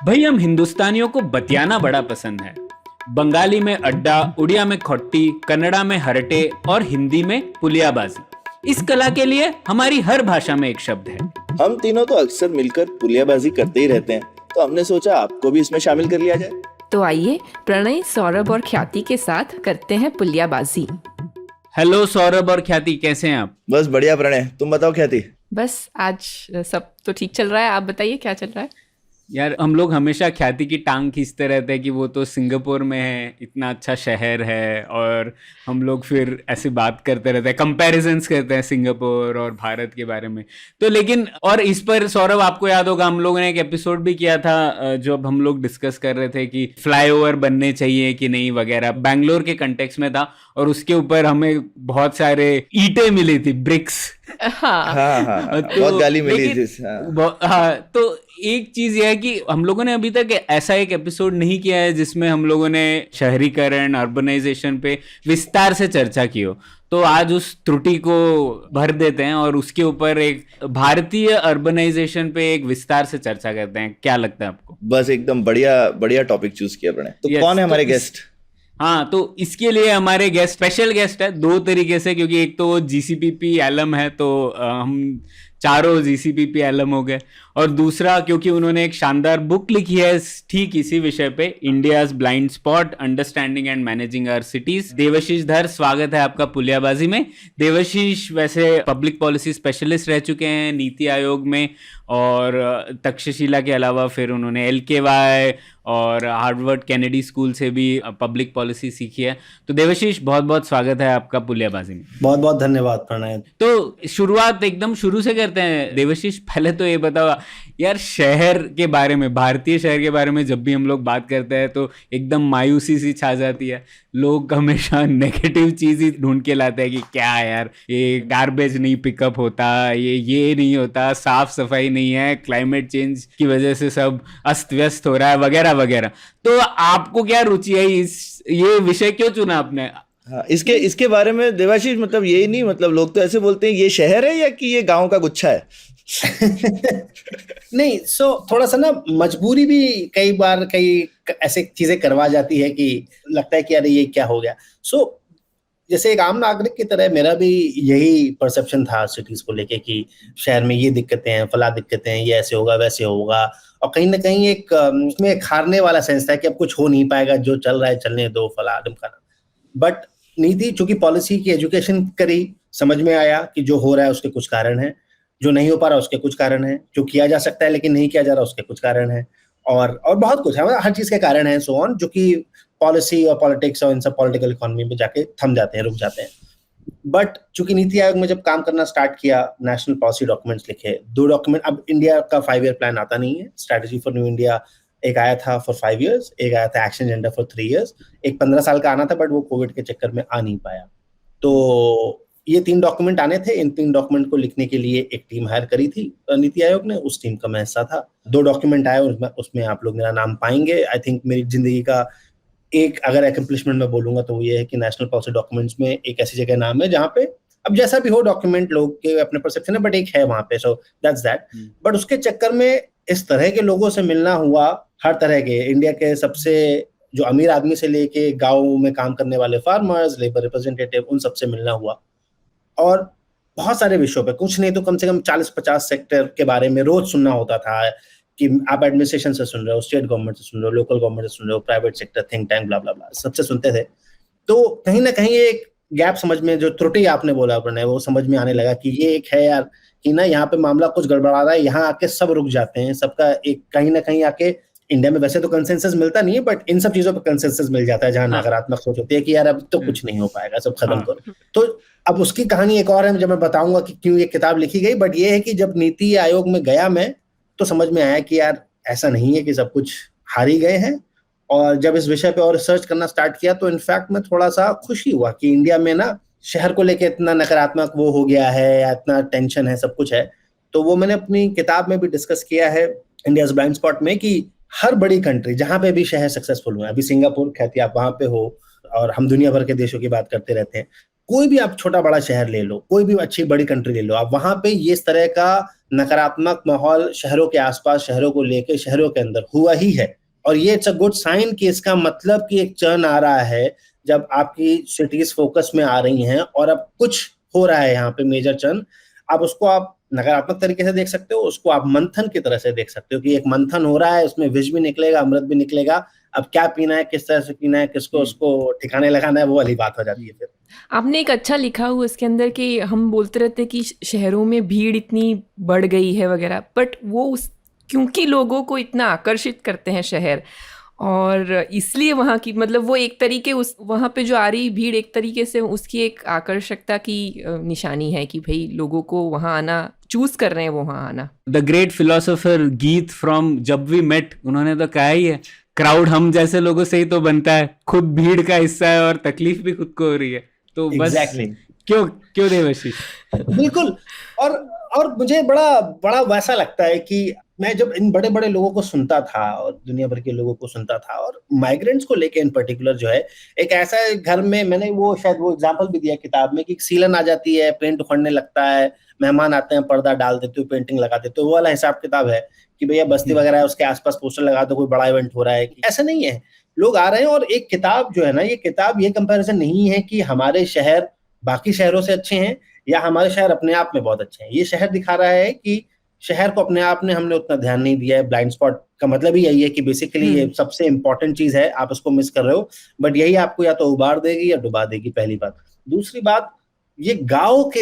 भाई हम हिंदुस्तानियों को बतियाना बड़ा पसंद है। बंगाली में अड्डा, उड़िया में खोट्टी, कन्नड़ा में हरटे और हिंदी में पुलियाबाजी। इस कला के लिए हमारी हर भाषा में एक शब्द है। हम तीनों तो अक्सर मिलकर पुलियाबाजी करते ही रहते हैं, तो हमने सोचा आपको भी इसमें शामिल कर लिया जाए। तो आइए प्रणय, सौरभ और ख्याति के साथ करते हैं पुलियाबाजी। हेलो सौरभ और ख्याति, कैसे हैं आप? बस बढ़िया प्रणय, तुम बताओ ख्याति। बस आज सब तो ठीक चल रहा है, आप बताइए क्या चल रहा है? यार हम लोग हमेशा ख्याति की टांग खींचते रहते हैं कि वो तो सिंगापुर में है, इतना अच्छा शहर है, और हम लोग फिर ऐसे बात करते रहते हैं, कंपैरिजन्स करते हैं सिंगापुर और भारत के बारे में। तो लेकिन और इस पर सौरभ आपको याद होगा हम लोगों ने एक एपिसोड भी किया था जब हम लोग डिस्कस कर रहे थे कि फ्लाईओवर बनने चाहिए कि नहीं वगैरह, बैंगलोर के कंटेक्स्ट में था, और उसके ऊपर हमें बहुत सारे ईंटें मिली थी, ब्रिक्स। हाँ, बहुत गाली मिली थी। हाँ, तो एक चीज यह है कि हम लोगों ने अभी तक ऐसा एक एपिसोड नहीं किया है जिसमें हम लोगों ने शहरीकरण, अर्बनाइजेशन पे विस्तार से चर्चा की हो। तो आज उस त्रुटि को भर देते हैं और उसके ऊपर एक भारतीय अर्बनाइजेशन पे एक विस्तार से चर्चा करते हैं। क्या लगता है आपको? बस एकदम बढ़िया बढ़िया टॉपिक चूज किया प्रणय। तो कौन है हमारे गेस्ट? हाँ, तो इसके लिए हमारे गेस्ट स्पेशल गेस्ट है दो तरीके से, क्योंकि एक तो जीसीपीपी एलम है, तो हम चारों जीसीपीपी एलम हो गए, और दूसरा क्योंकि उन्होंने एक शानदार बुक लिखी है ठीक इसी विषय पे, India's blind spot, understanding and managing our cities. Devashish Dhar, स्वागत है आपका पुलियाबाजी में। देवाशीष वैसे पब्लिक पॉलिसी स्पेशलिस्ट रह चुके हैं नीति आयोग में, और तक्षशिला के अलावा फिर उन्होंने LKY और हार्वर्ड कैनेडी स्कूल से भी पब्लिक पॉलिसी सीखी है। तो देवाशीष, बहुत बहुत स्वागत है आपका पुलियाबाजी में। बहुत बहुत धन्यवाद प्रणय। तो शुरुआत एकदम शुरू से करते हैं। देवाशीष, पहले तो ये बताओ यार, शहर के बारे में, भारतीय शहर के बारे में जब भी हम लोग बात करते हैं तो एकदम मायूसी सी छा जाती है। लोग हमेशा नेगेटिव चीज ही ढूंढ के लाते हैं कि क्या यार, ये गार्बेज नहीं पिकअप होता, ये नहीं होता, साफ सफाई नहीं है, क्लाइमेट चेंज की वजह से सब अस्त व्यस्त हो रहा है वगैरह वगैरह। तो आपको क्या रुचि है, ये विषय क्यों चुना आपने? हाँ, इसके बारे में देवाशीष, मतलब यही नहीं, मतलब लोग तो ऐसे बोलते हैं ये शहर है या कि ये गांव का गुच्छा है। नहीं, थोड़ा सा ना मजबूरी भी कई बार कई ऐसे चीजें करवा जाती है कि लगता है कि अरे ये क्या हो गया। जैसे एक आम नागरिक की तरह मेरा भी यही परसेप्शन था सिटीज को लेके कि शहर में ये दिक्कतें हैं, फला दिक्कतें हैं, ये ऐसे होगा वैसे होगा, और कहीं ना कहीं एक उसमें एक हारने वाला सेंस था कि अब कुछ हो नहीं पाएगा, जो चल रहा है चलने दो, फला ढिमकाना। बट नीति चूंकि पॉलिसी की एजुकेशन करी, समझ में आया कि जो हो रहा है उसके कुछ कारण है, जो नहीं हो पा रहा उसके कुछ कारण है, जो किया जा सकता है लेकिन नहीं किया जा रहा उसके कुछ कारण है, और बहुत कुछ है, हर चीज के कारण है, सो ऑन, जो कि पॉलिसी और पॉलिटिक्स और इन सब पॉलिटिकल इकोनॉमी में जाके थम जाते हैं, रुक जाते हैं। बट चूंकि नीति आयोग में जब काम करना स्टार्ट किया, नेशनल पॉलिसी डॉक्यूमेंट्स लिखे, 2 डॉक्यूमेंट। अब इंडिया का 5 ईयर प्लान आता नहीं है, स्ट्रेटजी फॉर न्यू इंडिया एक आया था फॉर 5 years, एक आया था एक्शन एजेंडा फॉर 3 years, एक 15 साल का आना था बट वो कोविड के चक्कर में आ नहीं पाया। तो ये 3 डॉक्यूमेंट आने थे। इन 3 डॉक्यूमेंट को लिखने के लिए एक टीम हायर करी थी नीति आयोग ने, उस टीम का मैं हिस्सा था। 2 डॉक्यूमेंट आए, उसमें आप लोग मेरा नाम पाएंगे। आई थिंक मेरी जिंदगी का एक अगर एक्म्प्लिशमेंट में बोलूंगा तो वो ये है कि नेशनल पॉलिसी डॉक्यूमेंट्स में एक ऐसी जगह नाम है जहाँ पे अब जैसा भी हो डॉक्यूमेंट लोग के अपने परसेप्शन है, बट एक है वहां पे, सो दैट्स दैट। बट उसके चक्कर में इस तरह के लोगों से मिलना हुआ, हर तरह के, इंडिया के सबसे जो अमीर आदमी से लेके गाँव में काम करने वाले फार्मर्स, लेबर रिप्रेजेंटेटिव, उन सबसे मिलना हुआ, और बहुत सारे विषयों पे, कुछ नहीं तो कम से कम 40-50 सेक्टर के बारे में रोज सुनना होता था कि आप एडमिनिस्ट्रेशन से सुन रहे हो, स्टेट गवर्नमेंट से सुन रहे हो, लोकल गवर्नमेंट से सुन रहे हो, प्राइवेट सेक्टर, थिंक टैंक, ब्ला ब्ला ब्ला, सबसे सुनते थे। तो कहीं ना कहीं एक गैप समझ में, जो त्रुटि आपने बोला प्रणय, वो समझ में आने लगा कि ये एक है यार कि ना यहाँ पे मामला कुछ गड़बड़ा रहा है, यहाँ आके सब रुक जाते हैं, सबका एक कहीं ना कहीं आके, इंडिया में वैसे तो कंसेंसस मिलता नहीं है बट इन सब चीजों पर कंसेंसस मिल जाता है, जहां नकारात्मक सोच होती है कि यार अब तो कुछ नहीं हो पाएगा, सब खत्म करो। तो अब उसकी कहानी एक और है, जब मैं बताऊंगा कि क्यों ये किताब लिखी गई। बट ये है कि जब नीति आयोग में गया मैं, तो समझ में आया कि यार ऐसा नहीं है कि सब कुछ हार ही गए हैं। और जब इस विषय पे और रिसर्च करना स्टार्ट किया तो इनफैक्ट मैं थोड़ा सा खुशी हुआ कि इंडिया में ना शहर को लेके इतना नकारात्मक वो हो गया है, या इतना टेंशन है, सब कुछ है। तो वो मैंने अपनी किताब में भी डिस्कस किया है इंडियाज ब्लाइंड स्पॉट में, कि हर बड़ी कंट्री जहां पे भी शहर सक्सेसफुल हुए, अभी सिंगापुर, ख्याति आप वहां पे हो, और हम दुनिया भर के देशों की बात करते रहते हैं, कोई भी आप छोटा बड़ा शहर ले लो, कोई भी अच्छी बड़ी कंट्री ले लो, आप वहां पे ये इस तरह का नकारात्मक माहौल शहरों के आसपास, शहरों को लेके, शहरों के अंदर हुआ ही है। और ये इट्स अ गुड साइन कि इसका मतलब कि एक चर्न आ रहा है, जब आपकी सिटीज फोकस में आ रही हैं और अब कुछ हो रहा है यहाँ पे मेजर चर्न। अब उसको आप नकारात्मक तरीके से देख सकते हो, उसको आप मंथन की तरह से देख सकते हो कि एक मंथन हो रहा है, उसमें विष भी निकलेगा, अमृत भी निकलेगा। अब क्या पीना है, किस तरह से पीना है, किसको उसको ठिकाने लगाना है, वो वाली बात हो जाती है फिर। आपने एक अच्छा लिखा हुआ इसके अंदर कि हम बोलते रहते हैं कि शहरों में भीड़ इतनी बढ़ गई है वगैरह, बट वो उस क्योंकि लोगों को इतना आकर्षित करते हैं शहर, और इसलिए वहाँ की मतलब वो एक तरीके उस वहाँ पे जो आ रही भीड़ एक तरीके से उसकी एक आकर्षकता की निशानी है कि भाई लोगों को वहाँ आना, चूज कर रहे हैं वो वहाँ आना। द ग्रेट फिलोसोफर गीत फ्रॉम जब वी मेट, उन्होंने तो कहा ही है, क्राउड हम जैसे लोगों से ही तो बनता है, खुद भीड़ का हिस्सा है और तकलीफ भी खुद को हो रही है, तो बस Exactly. क्यों क्यों देवाशीष। बिल्कुल। और मुझे बड़ा बड़ा वैसा लगता है कि मैं जब इन बड़े बड़े लोगों को सुनता था और दुनिया भर के लोगों को सुनता था, और माइग्रेंट्स को लेके इन पर्टिकुलर जो है, एक ऐसा घर में मैंने वो शायद वो एग्जांपल भी दिया किताब में कि सीलन आ जाती है, पेंट उखड़ने लगता है, मेहमान आते हैं, पर्दा डाल देते हो, पेंटिंग लगा देते हो, वो वाला हिसाब किताब है कि भैया बस्ती वगैरह है, उसके आसपास पोस्टर लगा दो, कोई बड़ा इवेंट हो रहा है। ऐसा नहीं है, लोग आ रहे हैं। और एक किताब जो है ना, ये किताब ये कंपैरिजन नहीं है कि हमारे शहर बाकी शहरों से अच्छे हैं या हमारे शहर अपने आप में बहुत अच्छे हैं। ये शहर दिखा रहा है कि शहर को अपने आप ने हमने उतना ध्यान नहीं दिया है। ब्लाइंड स्पॉट का मतलब ही यही है कि बेसिकली ये सबसे इंपॉर्टेंट चीज है, आप उसको मिस कर रहे हो, बट यही आपको या तो उबार देगी या डुबा देगी, पहली बात। दूसरी बात, ये गांव के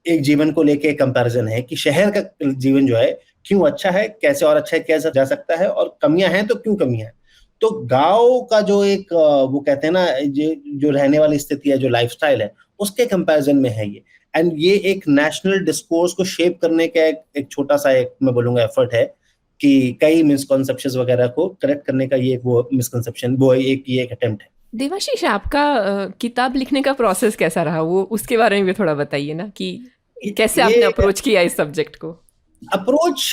एक जीवन को लेके कंपैरिजन है कि शहर का जीवन जो है क्यों अच्छा है, कैसे और अच्छा है, कैसे जा सकता है, और कमियां हैं तो क्यों कमियां हैं। तो गांव का जो एक वो कहते हैं ना, जो रहने वाली स्थिति है, जो लाइफस्टाइल है, उसके कंपैरिजन में है ये। एंड ये एक नेशनल डिस्कोर्स को शेप करने का एक छोटा सा, एक मैं बोलूंगा, एफर्ट है कि कई मिसकॉन्सेप्शंस वगैरह को करेक्ट करने का ये वो मिसकॉन्सेप्शन, वो ये एक अटेम्प्ट है। देवाशीष, आपका किताब लिखने का प्रोसेस कैसा रहा, वो उसके बारे में भी थोड़ा बताइए ना कि कैसे आपने अप्रोच किया इस सब्जेक्ट को। अप्रोच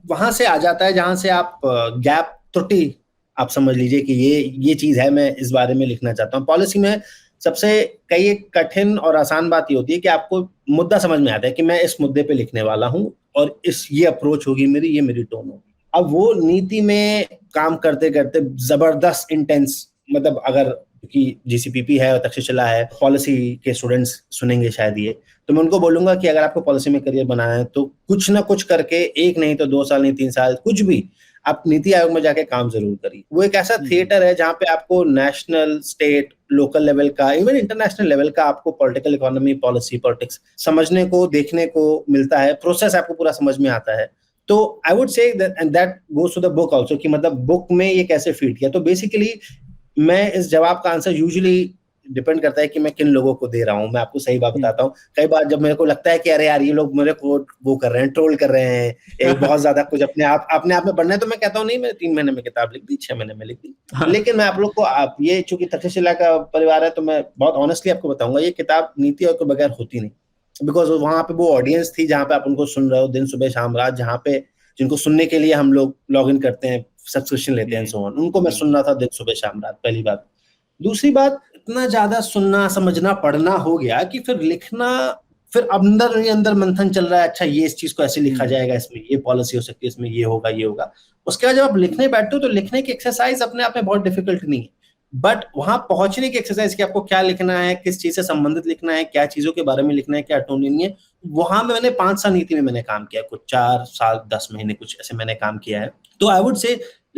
वहां से आ जाता है जहां से आप गैप, त्रुटि आप समझ लीजिए कि ये चीज है, मैं इस बारे में लिखना चाहता हूँ। पॉलिसी में सबसे कई एक कठिन और आसान बात ये होती है कि आपको मुद्दा समझ में आता है कि मैं इस मुद्दे पे लिखने वाला हूँ और ये अप्रोच होगी मेरी, ये मेरी टोन होगी। अब वो नीति में काम करते करते जबरदस्त इंटेंस, मतलब अगर कि जीसीपीपी है और तक्षशिला है, पॉलिसी के स्टूडेंट्स सुनेंगे शायद ये, तो मैं उनको बोलूंगा कि अगर आपको पॉलिसी में करियर बनाना है तो कुछ ना कुछ करके, एक नहीं तो 2 साल नहीं 3 साल, कुछ भी, आप नीति आयोग में जाके काम जरूर करिए। वो एक ऐसा थिएटर है जहाँ पे आपको नेशनल, स्टेट, लोकल लेवल का, इवन इंटरनेशनल लेवल का आपको पॉलिटिकल इकोनॉमी, पॉलिसी, पॉलिटिक्स समझने को, देखने को मिलता है। प्रोसेस आपको पूरा समझ में आता है। तो I would say that goes to the book also, कि मतलब बुक में ये कैसे फिट किया। तो बेसिकली मैं इस जवाब का आंसर यूजुअली डिपेंड करता है कि मैं किन लोगों को दे रहा हूँ। मैं आपको सही बात बताता हूँ, कई बार जब मेरे को लगता है कि अरे यार ये लोग मेरे को वो कर रहे हैं, ट्रोल कर रहे हैं, एक बहुत ज्यादा कुछ अपने आप में बढ़ना है, तो मैं कहता हूँ नहीं, मैंने 3 महीने में किताब लिख दी, 6 महीने में लिख दी। लेकिन मैं आप लोग को, आप ये चूंकि तक्षशिला का परिवार है, तो मैं बहुत ऑनेस्टली आपको बताऊंगा, ये किताब नीति आयोग के बगैर होती नहीं। बिकॉज वहां पे वो ऑडियंस थी जहाँ पे आप उनको सुन रहे हो दिन सुबह शाम रात, जहाँ पे जिनको सुनने के लिए हम लोग लॉग इन करते हैं, सब्सक्रिप्शन लेते हैं, सो ऑन, उनको मैं सुन रहा था दिन सुबह शाम रात, पहली बात। दूसरी बात, इतना ज्यादा सुनना, समझना, पढ़ना हो गया कि फिर लिखना, फिर अंदर ही अंदर मंथन चल रहा है, अच्छा ये इस चीज को ऐसे लिखा जाएगा, इसमें ये पॉलिसी हो सकती है, इसमें ये होगा, ये होगा। उसके बाद जब आप लिखने बैठते हो तो लिखने की एक्सरसाइज अपने आप में बहुत डिफिकल्ट नहीं है, बट वहां पहुंचने की एक्सरसाइज कि आपको क्या लिखना है, किस चीज से संबंधित लिखना है, क्या चीजों के बारे में लिखना है, क्या टोन लेनी है, वहां में मैंने 5 साल नीति में मैंने काम किया, कुछ 4 साल 10 महीने कुछ ऐसे मैंने काम किया है। तो आई वुड से,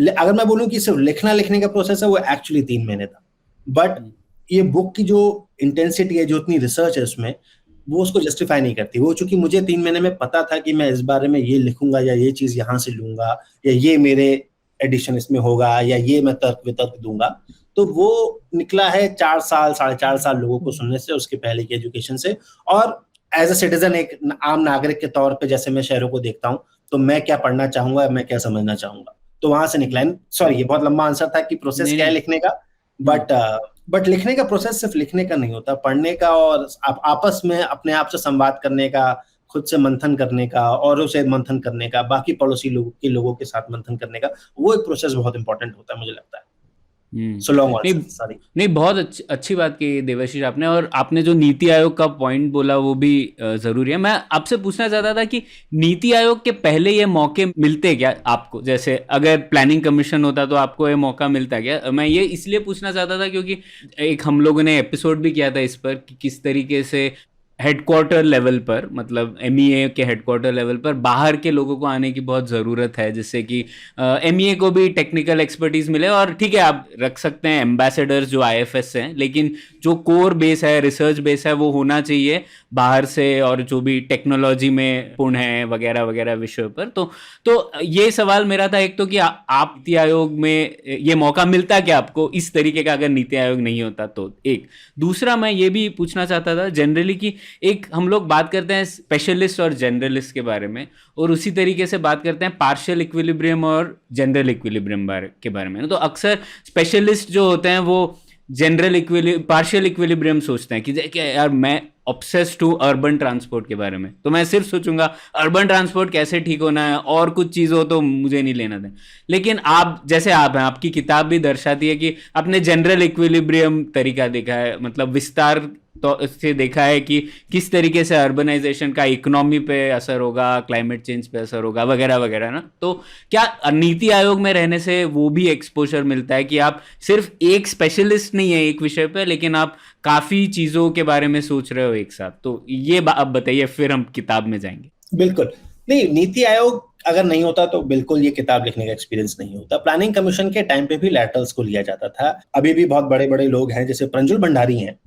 अगर मैं बोलूं कि सिर्फ लिखने का प्रोसेस है, वो एक्चुअली 3 महीने था। बट ये बुक की जो इंटेंसिटी है, जो इतनी रिसर्च है उसमें, वो उसको जस्टिफाई नहीं करती। वो चूंकि मुझे 3 महीने में पता था कि मैं इस बारे में ये लिखूंगा, या ये चीज यहाँ से लूंगा, या ये मेरे एडिशन इसमें होगा, या ये मैं तर्क वितर्क दूंगा, तो वो निकला है 4 साल 4.5 साल लोगों को सुनने से, उसके पहले की एजुकेशन से, और एज अ सिटीजन, एक आम नागरिक के तौर पे जैसे मैं शहरों को देखता हूँ, तो मैं क्या पढ़ना चाहूंगा, मैं क्या समझना चाहूंगा, तो वहां से निकला। सॉरी, ये बहुत लंबा आंसर था कि प्रोसेस क्या है लिखने का, बट लिखने का प्रोसेस सिर्फ लिखने का नहीं होता, पढ़ने का, और आप आपस में अपने आप से संवाद करने का, खुद से मंथन करने का, और उसे मंथन करने का, बाकी पड़ोसी लोगों के साथ मंथन करने का, वो एक प्रोसेस बहुत इंपॉर्टेंट होता है, मुझे लगता है। सो लॉन्ग नहीं आंसर, सॉरी। नहीं, बहुत अच्छी बात की देवाशीष आपने, और आपने जो नीति आयोग का पॉइंट बोला वो भी जरूरी है। मैं आपसे पूछना चाहता था कि नीति आयोग के पहले ये मौके मिलते क्या आपको? जैसे अगर प्लानिंग कमीशन होता तो आपको ये मौका मिलता क्या? मैं ये इसलिए पूछना चाहता था क्योंकि एक हम लोगों ने एपिसोड भी किया था इस पर कि किस तरीके से हेडक्वार्टर लेवल पर, मतलब एमईए के हेडक्वार्टर लेवल पर बाहर के लोगों को आने की बहुत ज़रूरत है, जिससे कि एमईए को भी टेक्निकल एक्सपर्टीज मिले। और ठीक है, आप रख सकते हैं एम्बेसडर्स जो आईएफएस हैं, लेकिन जो कोर बेस है, रिसर्च बेस है, वो होना चाहिए बाहर से, और जो भी टेक्नोलॉजी में पूर्ण है वगैरह वगैरह विषय पर। तो ये सवाल मेरा था एक तो कि आप नीति आयोग में ये मौका मिलता क्या आपको इस तरीके का, अगर नीति आयोग नहीं होता तो? एक दूसरा मैं ये भी पूछना चाहता था जनरली कि एक हम लोग बात करते हैं स्पेशलिस्ट और जनरलिस्ट के बारे में, और उसी तरीके से बात करते हैं पार्शियल इक्विलिब्रियम और जनरल इक्विलिब्रियम के बारे में। तो अक्सर स्पेशलिस्ट जो होते हैं वो पार्शियल इक्विलिब्रियम सोचते हैं कि यार मैं ऑब्सेस्ड टू अर्बन ट्रांसपोर्ट के बारे में, तो मैं सिर्फ सोचूंगा अर्बन ट्रांसपोर्ट कैसे ठीक होना है, और कुछ चीज़ हो तो मुझे नहीं लेना दें। लेकिन आप जैसे आप हैं, आपकी किताब भी दर्शाती है कि आपने जनरल इक्विलिब्रियम तरीका देखा है, मतलब विस्तार तो इससे देखा है कि किस तरीके से अर्बनाइजेशन का इकोनॉमी पे असर होगा, क्लाइमेट चेंज पे असर होगा वगैरह वगैरह ना। तो क्या नीति आयोग में रहने से वो भी एक्सपोजर मिलता है कि आप सिर्फ एक स्पेशलिस्ट नहीं है एक विषय पे, लेकिन आप काफ़ी चीज़ों के बारे में सोच रहे हो एक साथ? तो ये आप बताइए, फिर हम किताब में जाएंगे। बिल्कुल नहीं, नीति आयोग अगर नहीं होता तो बिल्कुल ये किताब लिखने का एक्सपीरियंस नहीं होता। प्लानिंग कमीशन के टाइम पे भी लैटरल्स को लिया जाता था। अभी भी बहुत बड़े बड़े लोग हैं, जैसे प्रंजुल भंडारी हैं,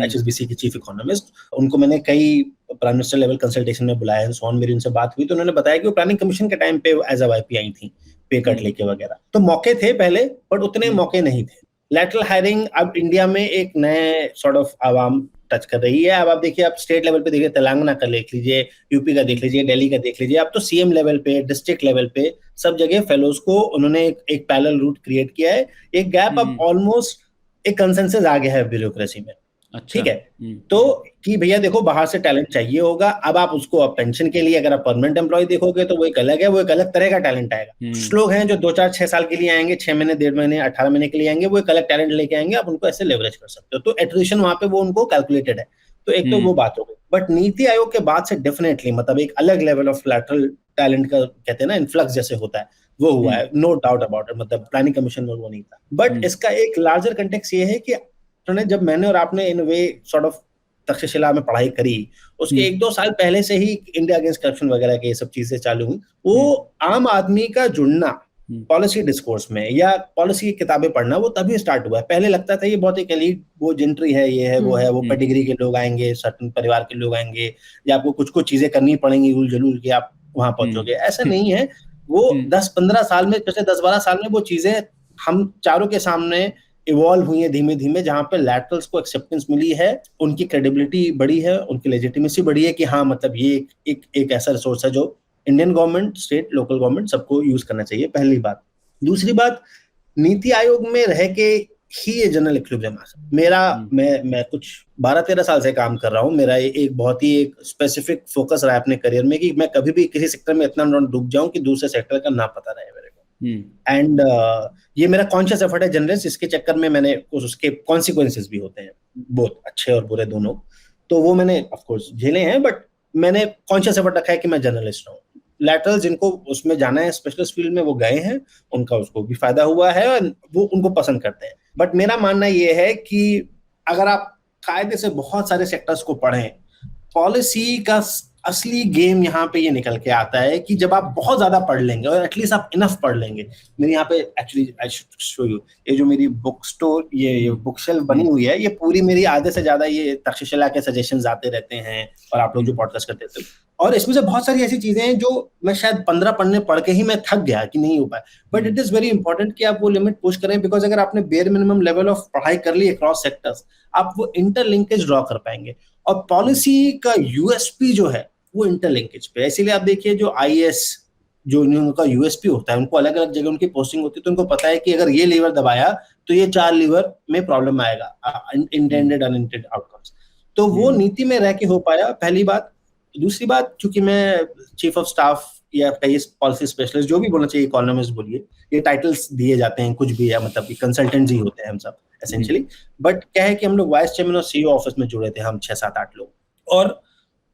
एचएसबीसी के चीफ इकोनॉमिस्ट, उनको मैंने कई प्राइम मिनिस्टर लेवल कंसल्टेशन में बुलाया है, सोन मेरी उनसे बात हुई तो उन्होंने बताया कि वो प्लानिंग कमीशन के टाइम पे एज अ वाईपी आई थी, पे कट लेके वगैरह। तो मौके थे पहले, बट उतने मौके नहीं थे। लैटरल हायरिंग अब इंडिया में एक नए सॉर्ट ऑफ आवाम टच कर रही है। अब आप देखिए, आप स्टेट लेवल पे देखिए, तेलंगाना का देख लीजिए, यूपी का देख लीजिए, दिल्ली का देख लीजिए, अब तो सीएम लेवल पे, डिस्ट्रिक्ट लेवल पे, सब जगह फेलोज को उन्होंने एक पैरेलल रूट क्रिएट किया है। एक गैप अब ऑलमोस्ट एक कंसेंसस आ गया है ब्यूरोक्रेसी में। अच्छा। ठीक है, तो कि भैया देखो बाहर से टैलेंट चाहिए होगा। अब आप उसको अब पेंशन के लिए अगर आप परमानेंट एम्प्लॉय देखोगे तो वो एक अलग है, वो एक अलग तरह का टैलेंट आएगा। कुछ लोग हैं जो 2-4-6 साल के लिए आएंगे, 6 महीने, 1.5 महीने, 18 महीने के लिए आएंगे, वो एक अलग टैलेंट लेके आएंगे, आप उनको ऐसे लेवरेज कर सकते हो। तो एट्रिशन वहां पे वो उनको कैलकुलेटेड है। तो एक तो वो बात हो गई। बट नीति आयोग के बाद से डेफिनेटली मतलब एक अलग लेवल ऑफ लैटरल टैलेंट का कहते हैं ना, इन्फ्लक्स जैसे होता है, वो हुआ है, नो डाउट अबाउट इट। मतलब प्लानिंग कमीशन में वो नहीं था। बट इसका एक लार्जर कंटेक्स्ट ये है कि जब मैंने और आपने इन वे सॉर्ट ऑफ तक्षशिला में पढ़ाई करी, उसके 1-2 साल पहले से ही इंडिया अगेंस्ट करप्शन वगैरह के ये सब चीजें चालू हुई। वो आम आदमी का जुड़ना पॉलिसी डिस्कोर्स में या पॉलिसी की किताबें पढ़ना, वो तभी स्टार्ट हुआ है। पहले लगता था ये बहुत एक एलीट, वो जेंट्री है, ये है, वो है, वो पेडिग्री के लोग आएंगे, सर्टन परिवार के लोग आएंगे, या आपको कुछ कुछ चीजें करनी पड़ेंगी उल जलूल के आप वहां पहुंचोगे। ऐसा नहीं है। वो 10-15 साल में, पिछले 10-12 साल में वो चीजें हम चारों के सामने इवॉल्व हुई है धीमे धीमे, जहां पे लैटरल्स को एक्सेप्टेंस मिली है, उनकी क्रेडिबिलिटी बढ़ी है, उनकी लेजिटिमेसी बढ़ी है कि हाँ मतलब ये एक ऐसा रिसोर्स है जो Indian government, state, local government सबको यूज करना चाहिए। पहली बात। दूसरी बात, नीति आयोग में रह के ही ये जनरल इक्विलिब्रियम आ सकता। मैं कुछ 12-13 साल से काम कर रहा हूँ। मेरा एक बहुत ही एक स्पेसिफिक फोकस रहा है अपने करियर में कि मैं कभी भी किसी सेक्टर में इतना डूब जाऊं कि दूसरे सेक्टर का ना पता रहे मेरे को। एंड ये मेरा कॉन्शियस एफर्ट है जनरलिस्ट। इसके चक्कर में मैंने उसके कॉन्सिक्वेंसेस भी होते हैं, बहुत अच्छे और बुरे दोनों, तो वो मैंने ऑफ कोर्स झेले हैं। बट मैंने कॉन्शियस एफर्ट रखा है कि मैं जर्नलिस्ट हूँ। लैटरल जिनको उसमें जाना है स्पेशलिस्ट फील्ड में, वो गए हैं, उनका उसको भी फायदा हुआ है और वो उनको पसंद करते हैं। बट मेरा मानना ये है कि अगर आप कायदे से बहुत सारे सेक्टर्स को पढ़ें, पॉलिसी का असली गेम यहाँ पे ये निकल के आता है कि जब आप बहुत ज्यादा पढ़ लेंगे और एटलीस्ट आप इनफ पढ़ लेंगे। मेरे यहाँ पे actually I should show you, ये जो मेरी बुक स्टोर, ये बुक शेल्फ बनी हुई है, ये पूरी मेरी आधे से ज्यादा ये तक्षशिला के सजेशंस आते रहते हैं, और आप लोग जो पॉडकास्ट करते थे, और इसमें से बहुत सारी ऐसी चीजें हैं जो मैं शायद 15 पढ़ने पढ़ के ही मैं थक गया कि नहीं हो पाए। But it is very important कि आप वो लिमिट पुश करें, बिकॉज अगर आपने बेयर मिनिमम लेवल ऑफ पढ़ाई कर ली अक्रॉस सेक्टर्स, आप वो इंटरलिंकेज ड्रॉ कर पाएंगे। और पॉलिसी का यूएसपी जो है वो इंटरलिंकेज पे, इसीलिए आप देखिए जो आईएएस जो उनका यूएसपी होता है, उनको अलग अलग जगह उनकी पोस्टिंग होती है, तो उनको पता है कि अगर ये लीवर दबाया तो ये 4 लीवर में प्रॉब्लम आएगा, इंटेंडेड अनइंटेंडेड आउटकम्स। तो वो नीति में रह के हो पाया, पहली बात। दूसरी बात, चूंकि मैं चीफ ऑफ स्टाफ या कई पॉलिसी स्पेशलिस्ट, जो भी बोलना चाहिए, इकोनॉमिस्ट बोलिए, ये टाइटल्स दिए जाते हैं कुछ भी है, मतलब कंसल्टेंट्स ही होते हैं हम सब एसेंशियली। बट क्या है कि हम लोग वाइस चेयरमैन और सीईओ ऑफिस में जुड़े थे, हम 6-7-8 लोग, और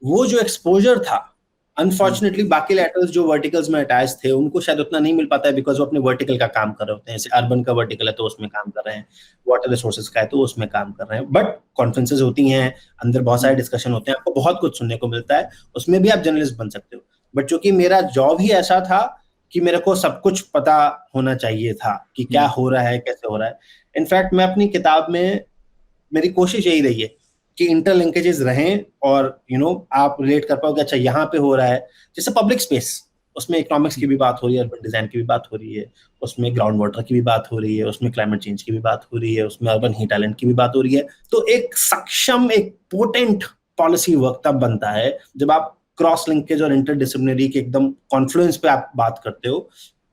वो जो एक्सपोजर था अनफॉर्चुनेटली बाकी लेटर्स जो वर्टिकल्स में अटैच थे उनको शायद उतना नहीं मिल पाता है, बिकॉज वो अपने वर्टिकल का काम कर रहे होते हैं। जैसे अर्बन का वर्टिकल है तो उसमें काम कर रहे हैं, वाटर रिसोर्सेज का है तो उसमें काम कर रहे हैं, बट कॉन्फ्रेंसेज होती हैं, अंदर बहुत सारे डिस्कशन होते हैं, आपको बहुत कुछ सुनने को मिलता है, उसमें भी आप जर्नलिस्ट बन सकते हो। बट चूंकि मेरा जॉब ही ऐसा था कि मेरे को सब कुछ पता होना चाहिए था कि क्या हो रहा है, कैसे हो रहा है। इनफैक्ट मैं अपनी किताब में, मेरी कोशिश यही रही है कि इंटरलिंकेजेस रहें और आप रिलेट कर पाओ कि अच्छा यहाँ पे हो रहा है। जैसे पब्लिक स्पेस, उसमें इकोनॉमिक्स की भी बात हो रही है, अर्बन डिजाइन की भी बात हो रही है, उसमें ग्राउंड वाटर की भी बात हो रही है, उसमें क्लाइमेट चेंज की भी बात हो रही है, उसमें अर्बन हीट आइलैंड की भी बात हो रही है। तो एक सक्षम, एक पोटेंट पॉलिसी वर्क तब बनता है जब आप क्रॉस लिंकेज और इंटरडिसिप्लिनरी के एकदम कॉन्फ्लुएंस पे आप बात करते हो,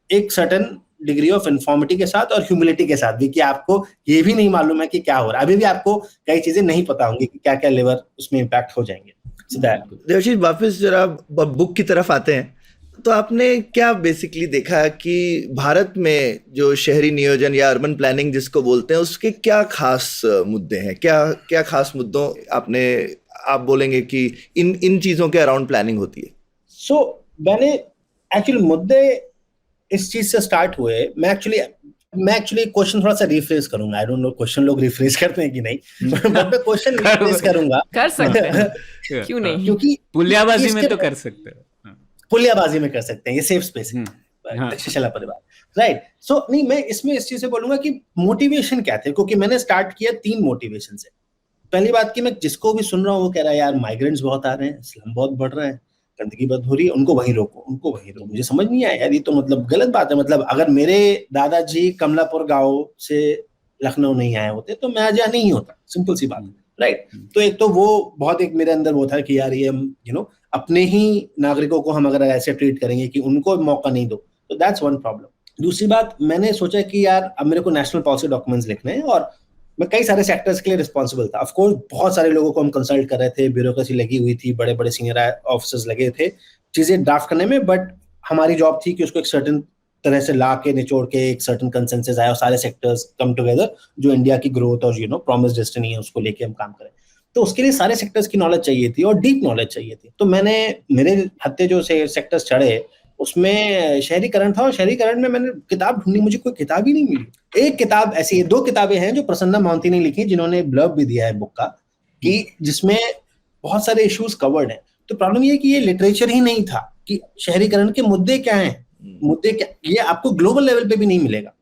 एक सर्टेन डिग्री ऑफ इन्फॉर्मिटी के साथ और ह्यूमिलिटी के साथ भी, कि आपको ये भी नहीं मालूम है कि क्या हो रहा है, अभी भी आपको कई चीजें नहीं पता होंगी कि क्या क्या लेवर उसमें इम्पैक्ट हो जाएंगे। देवाशीष, वापस जरा बुक की तरफ आते हैं, तो आपने क्या बेसिकली देखा कि भारत में जो शहरी नियोजन या अर्बन प्लानिंग जिसको बोलते हैं, उसके क्या खास मुद्दे हैं, क्या खास मुद्दों आप बोलेंगे कि इन चीजों के अराउंड प्लानिंग होती है? मैंने एक्चुअली मुद्दे इस चीज से स्टार्ट हुए। मैं एक्चुअली क्वेश्चन थोड़ा सा रिफ्रेज करूंगा। आई डोंट नो क्वेश्चन लोग रिफ्रेज करते हैं कि नहीं, बट मैं क्वेश्चन रिफ्रेज करूंगा। कर सकते हैं, क्यों नहीं? क्योंकि पुलियाबाजी में तो कर सकते हैं, पुलियाबाजी में कर सकते हैं, ये सेफ स्पेस है, तक्षशिला परिवार, राइट। सो नहीं, मैं इसमें इस चीज से बोलूंगा कि मोटिवेशन क्या थे, क्योंकि मैंने स्टार्ट किया 3 मोटिवेशन से। पहली बात कि मैं जिसको भी सुन रहा हूँ वो कह रहा है यार माइग्रेंट्स बहुत आ रहे हैं, स्लम बहुत बढ़ रहा है, गंदगी बहुत हो रही है, उनको वहीं रोको। मुझे समझ नहीं आया यार, ये तो मतलब गलत बात है। मतलब अगर मेरे दादाजी कमलापुर गांव से लखनऊ नहीं आए होते तो मैं आज यहाँ नहीं होता, सिंपल सी बात है, राइट। तो एक तो वो बहुत, एक मेरे अंदर वो था कि यार ये अपने ही नागरिकों को हम अगर ऐसे ट्रीट करेंगे कि उनको मौका नहीं दो, तो दैट्स वन प्रॉब्लम। दूसरी बात, मैंने सोचा कि यार अब मेरे को नेशनल पॉलिसी डॉक्यूमेंट्स लिखने हैं और मैं कई सारे सेक्टर्स के लिए रिस्पॉन्सिबल था। ऑफ कोर्स बहुत सारे लोगों को हम कंसल्ट कर रहे थे, ब्यूरोक्रेसी लगी हुई थी, बड़े बड़े सीनियर ऑफिसर्स लगे थे चीजें ड्राफ्ट करने में, बट हमारी जॉब थी कि उसको एक सर्टेन तरह से ला के निचोड़ के एक सर्टेन कंसेंसस आया और सारे सेक्टर्स कम टुगेदर, जो इंडिया की ग्रोथ और प्रॉमिस डेस्टिनी है उसको लेके हम काम करें। तो उसके लिए सारे सेक्टर्स की नॉलेज चाहिए थी और डीप नॉलेज चाहिए थी। तो मैंने, मेरे हत्ते जो सेक्टर्स चढ़े उसमें शहरीकरण था, और शहरीकरण में मैंने किताब ढूंढी, मुझे कोई किताब ही नहीं मिली। एक किताब ऐसी, 2 किताबें हैं जो प्रसन्ना मोहंती ने लिखी, जिन्होंने ब्लर्ब भी दिया है बुक का, कि जिसमें बहुत सारे इश्यूज कवर्ड हैं। तो प्रॉब्लम ये है कि ये लिटरेचर ही नहीं था कि शहरीकरण के मुद्दे क्या हैं, मुद्दे क्या, ये आपको ग्लोबल लेवल पे भी नहीं मिलेगा।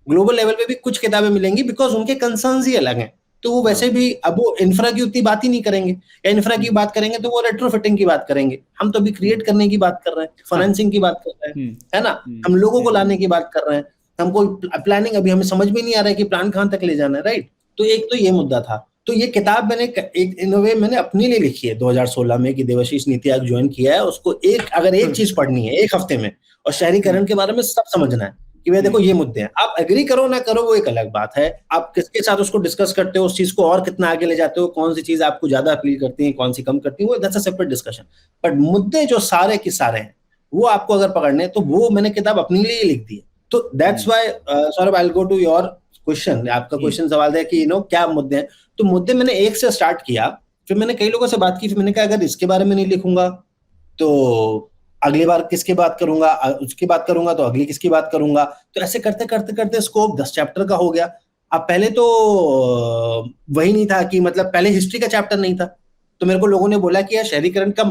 ग्लोबल लेवल पे भी कुछ किताबें मिलेंगी बिकॉज उनके कंसर्न्स ही अलग हैं। तो वो वैसे भी, अब वो इंफ्रा की उतनी बात ही नहीं करेंगे, या इंफ्रा की बात करेंगे तो वो रेट्रोफिटिंग की बात करेंगे। हम तो अभी क्रिएट करने की बात कर रहे हैं, फाइनेंसिंग की बात कर रहे हैं, है ना, हम लोगों को लाने की बात कर रहे हैं, हमको प्लानिंग, अभी हमें समझ में नहीं आ रहा है कि प्लान कहाँ तक ले जाना है, राइट। तो एक तो ये मुद्दा था। तो ये किताब मैंने एक इन वे मैंने अपने लिए लिखी है 2016 में, कि देवाशीष नीति आयोग ज्वाइन किया है, उसको अगर एक चीज पढ़नी है 1 हफ्ते में, और शहरीकरण के बारे में सब समझना है कि भाई देखो ये मुद्दे हैं। आप एग्री करो ना करो वो एक अलग बात है, आप किसके साथ उसको डिस्कस करते हो, उस चीज को और कितना आगे ले जाते हो, कौन सी चीज आपको ज्यादा अपील करती है, कौन सी कम करती है, वो that's a separate discussion. But मुद्दे जो सारे के सारे हैं वो आपको अगर पकड़ने, तो वो मैंने किताब अपने लिए लिख दी है। तो that's why Saurabh, I will go to your question. आपका क्वेश्चन सवाल है कि क्या मुद्दे हैं। तो मुद्दे मैंने एक से स्टार्ट किया, फिर मैंने कई लोगों से बात की, फिर मैंने कहा अगर इसके बारे में नहीं लिखूंगा तो अगली बार किसकी बात करूंगा, उसकी बात करूंगा तो अगली किसकी बात करूंगा। तो ऐसे करते करते करते स्कोप 10 चैप्टर का हो गया। अब पहले तो वही नहीं था कि, मतलब पहले हिस्ट्री का चैप्टर नहीं था, तो मेरे को लोगों ने बोला कि यार शहरीकरण का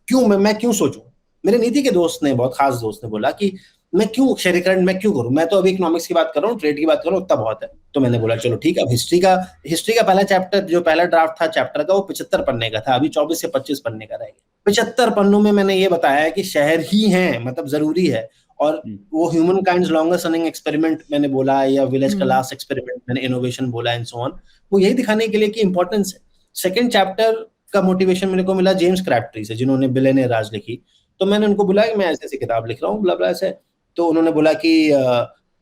क्यों मैं क्यों सोचूं। मेरे नीति के दोस्त ने, बहुत खास दोस्त ने बोला कि मैं क्यों शहरीकरण मैं क्यों करूं, मैं तो अभी इकोनॉमिक्स की बात कर रहा हूँ, ट्रेड की बात कर रहा हूँ, उतना बहुत है। तो मैंने बोला चलो ठीक है, अब हिस्ट्री का पहला चैप्टर, जो पहला ड्राफ्ट था चैप्टर का, वो 75 पन्ने का था, अभी 24 से 25 पन्ने का रहेगा। 75 पन्नों में मैंने ये बताया है कि शहर ही है, मतलब जरूरी है, और वो human kinds longest running experiment मैंने बोला, या विलेज का लास्ट एक्सपेरिमेंट मैंने इनोवेशन बोला, एंड सो ऑन। वो यही दिखाने के लिए कि इंपॉर्टेंस है। सेकंड चैप्टर का मोटिवेशन मेरे को मिला जेम्स क्रैबट्री से, जिन्होंने बिलियनियर राज लिखी। तो मैंने उनको बोला कि मैं ऐसी ऐसी किताब लिख रहा हूँ, ब्ला ब्ला ऐसे। तो उन्होंने बोला कि